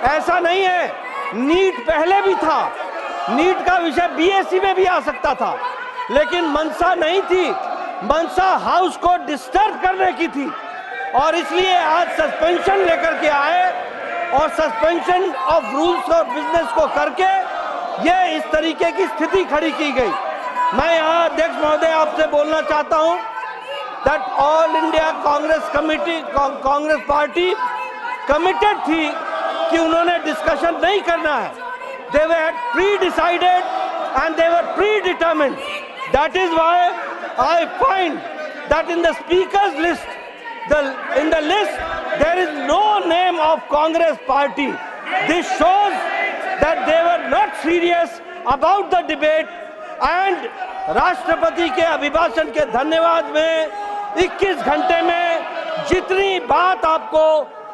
ऐसा नहीं है, नीट पहले भी था, नीट का विषय बीएससी में भी आ सकता था, लेकिन मंशा नहीं थी, मंशा हाउस को डिस्टर्ब करने की थी। और इसलिए आज सस्पेंशन लेकर के आए और सस्पेंशन ऑफ रूल्स और बिजनेस को करके ये इस तरीके की स्थिति खड़ी की गई। मैं यहाँ अध्यक्ष महोदय आपसे बोलना चाहता हूँ that all India Congress committee, Congress party committed थी कि उन्होंने डिस्कशन नहीं करना है। They were pre-decided and they were predetermined. That is why I find that in the speaker's list, in the list, there is no name of Congress party. This shows that they were not serious about the debate and राष्ट्रपति के अभिभाषण के धन्यवाद में 21 घंटे में जितनी बात आपको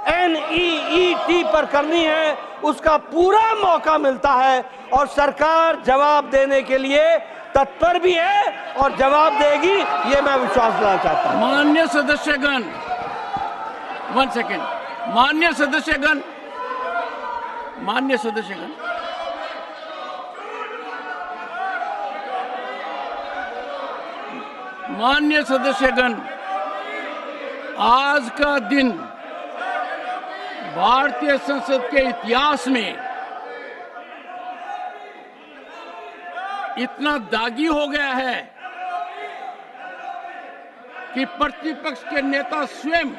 NEET पर करनी है उसका पूरा मौका मिलता है और सरकार जवाब देने के लिए तत्पर भी है और जवाब देगी, ये मैं विश्वास दिलाना चाहता हूं।
माननीय सदस्यगण, 1 सेकेंड, माननीय सदस्यगण, माननीय सदस्यगण, आज का दिन भारतीय संसद के इतिहास में इतना दागी हो गया है कि प्रतिपक्ष के नेता स्वयं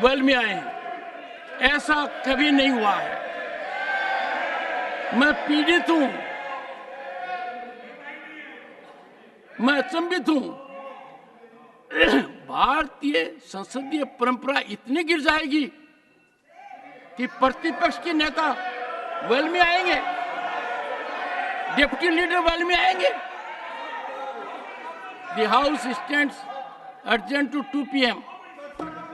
वेल में आए हैं। ऐसा कभी नहीं हुआ है। मैं पीड़ित हूं, मैं अचंभित हूं। भारतीय संसदीय परंपरा इतनी गिर जाएगी कि प्रतिपक्ष के नेता वेल में आएंगे, डिप्टी लीडर वेल में आएंगे। The house stands adjourned to 2 p.m.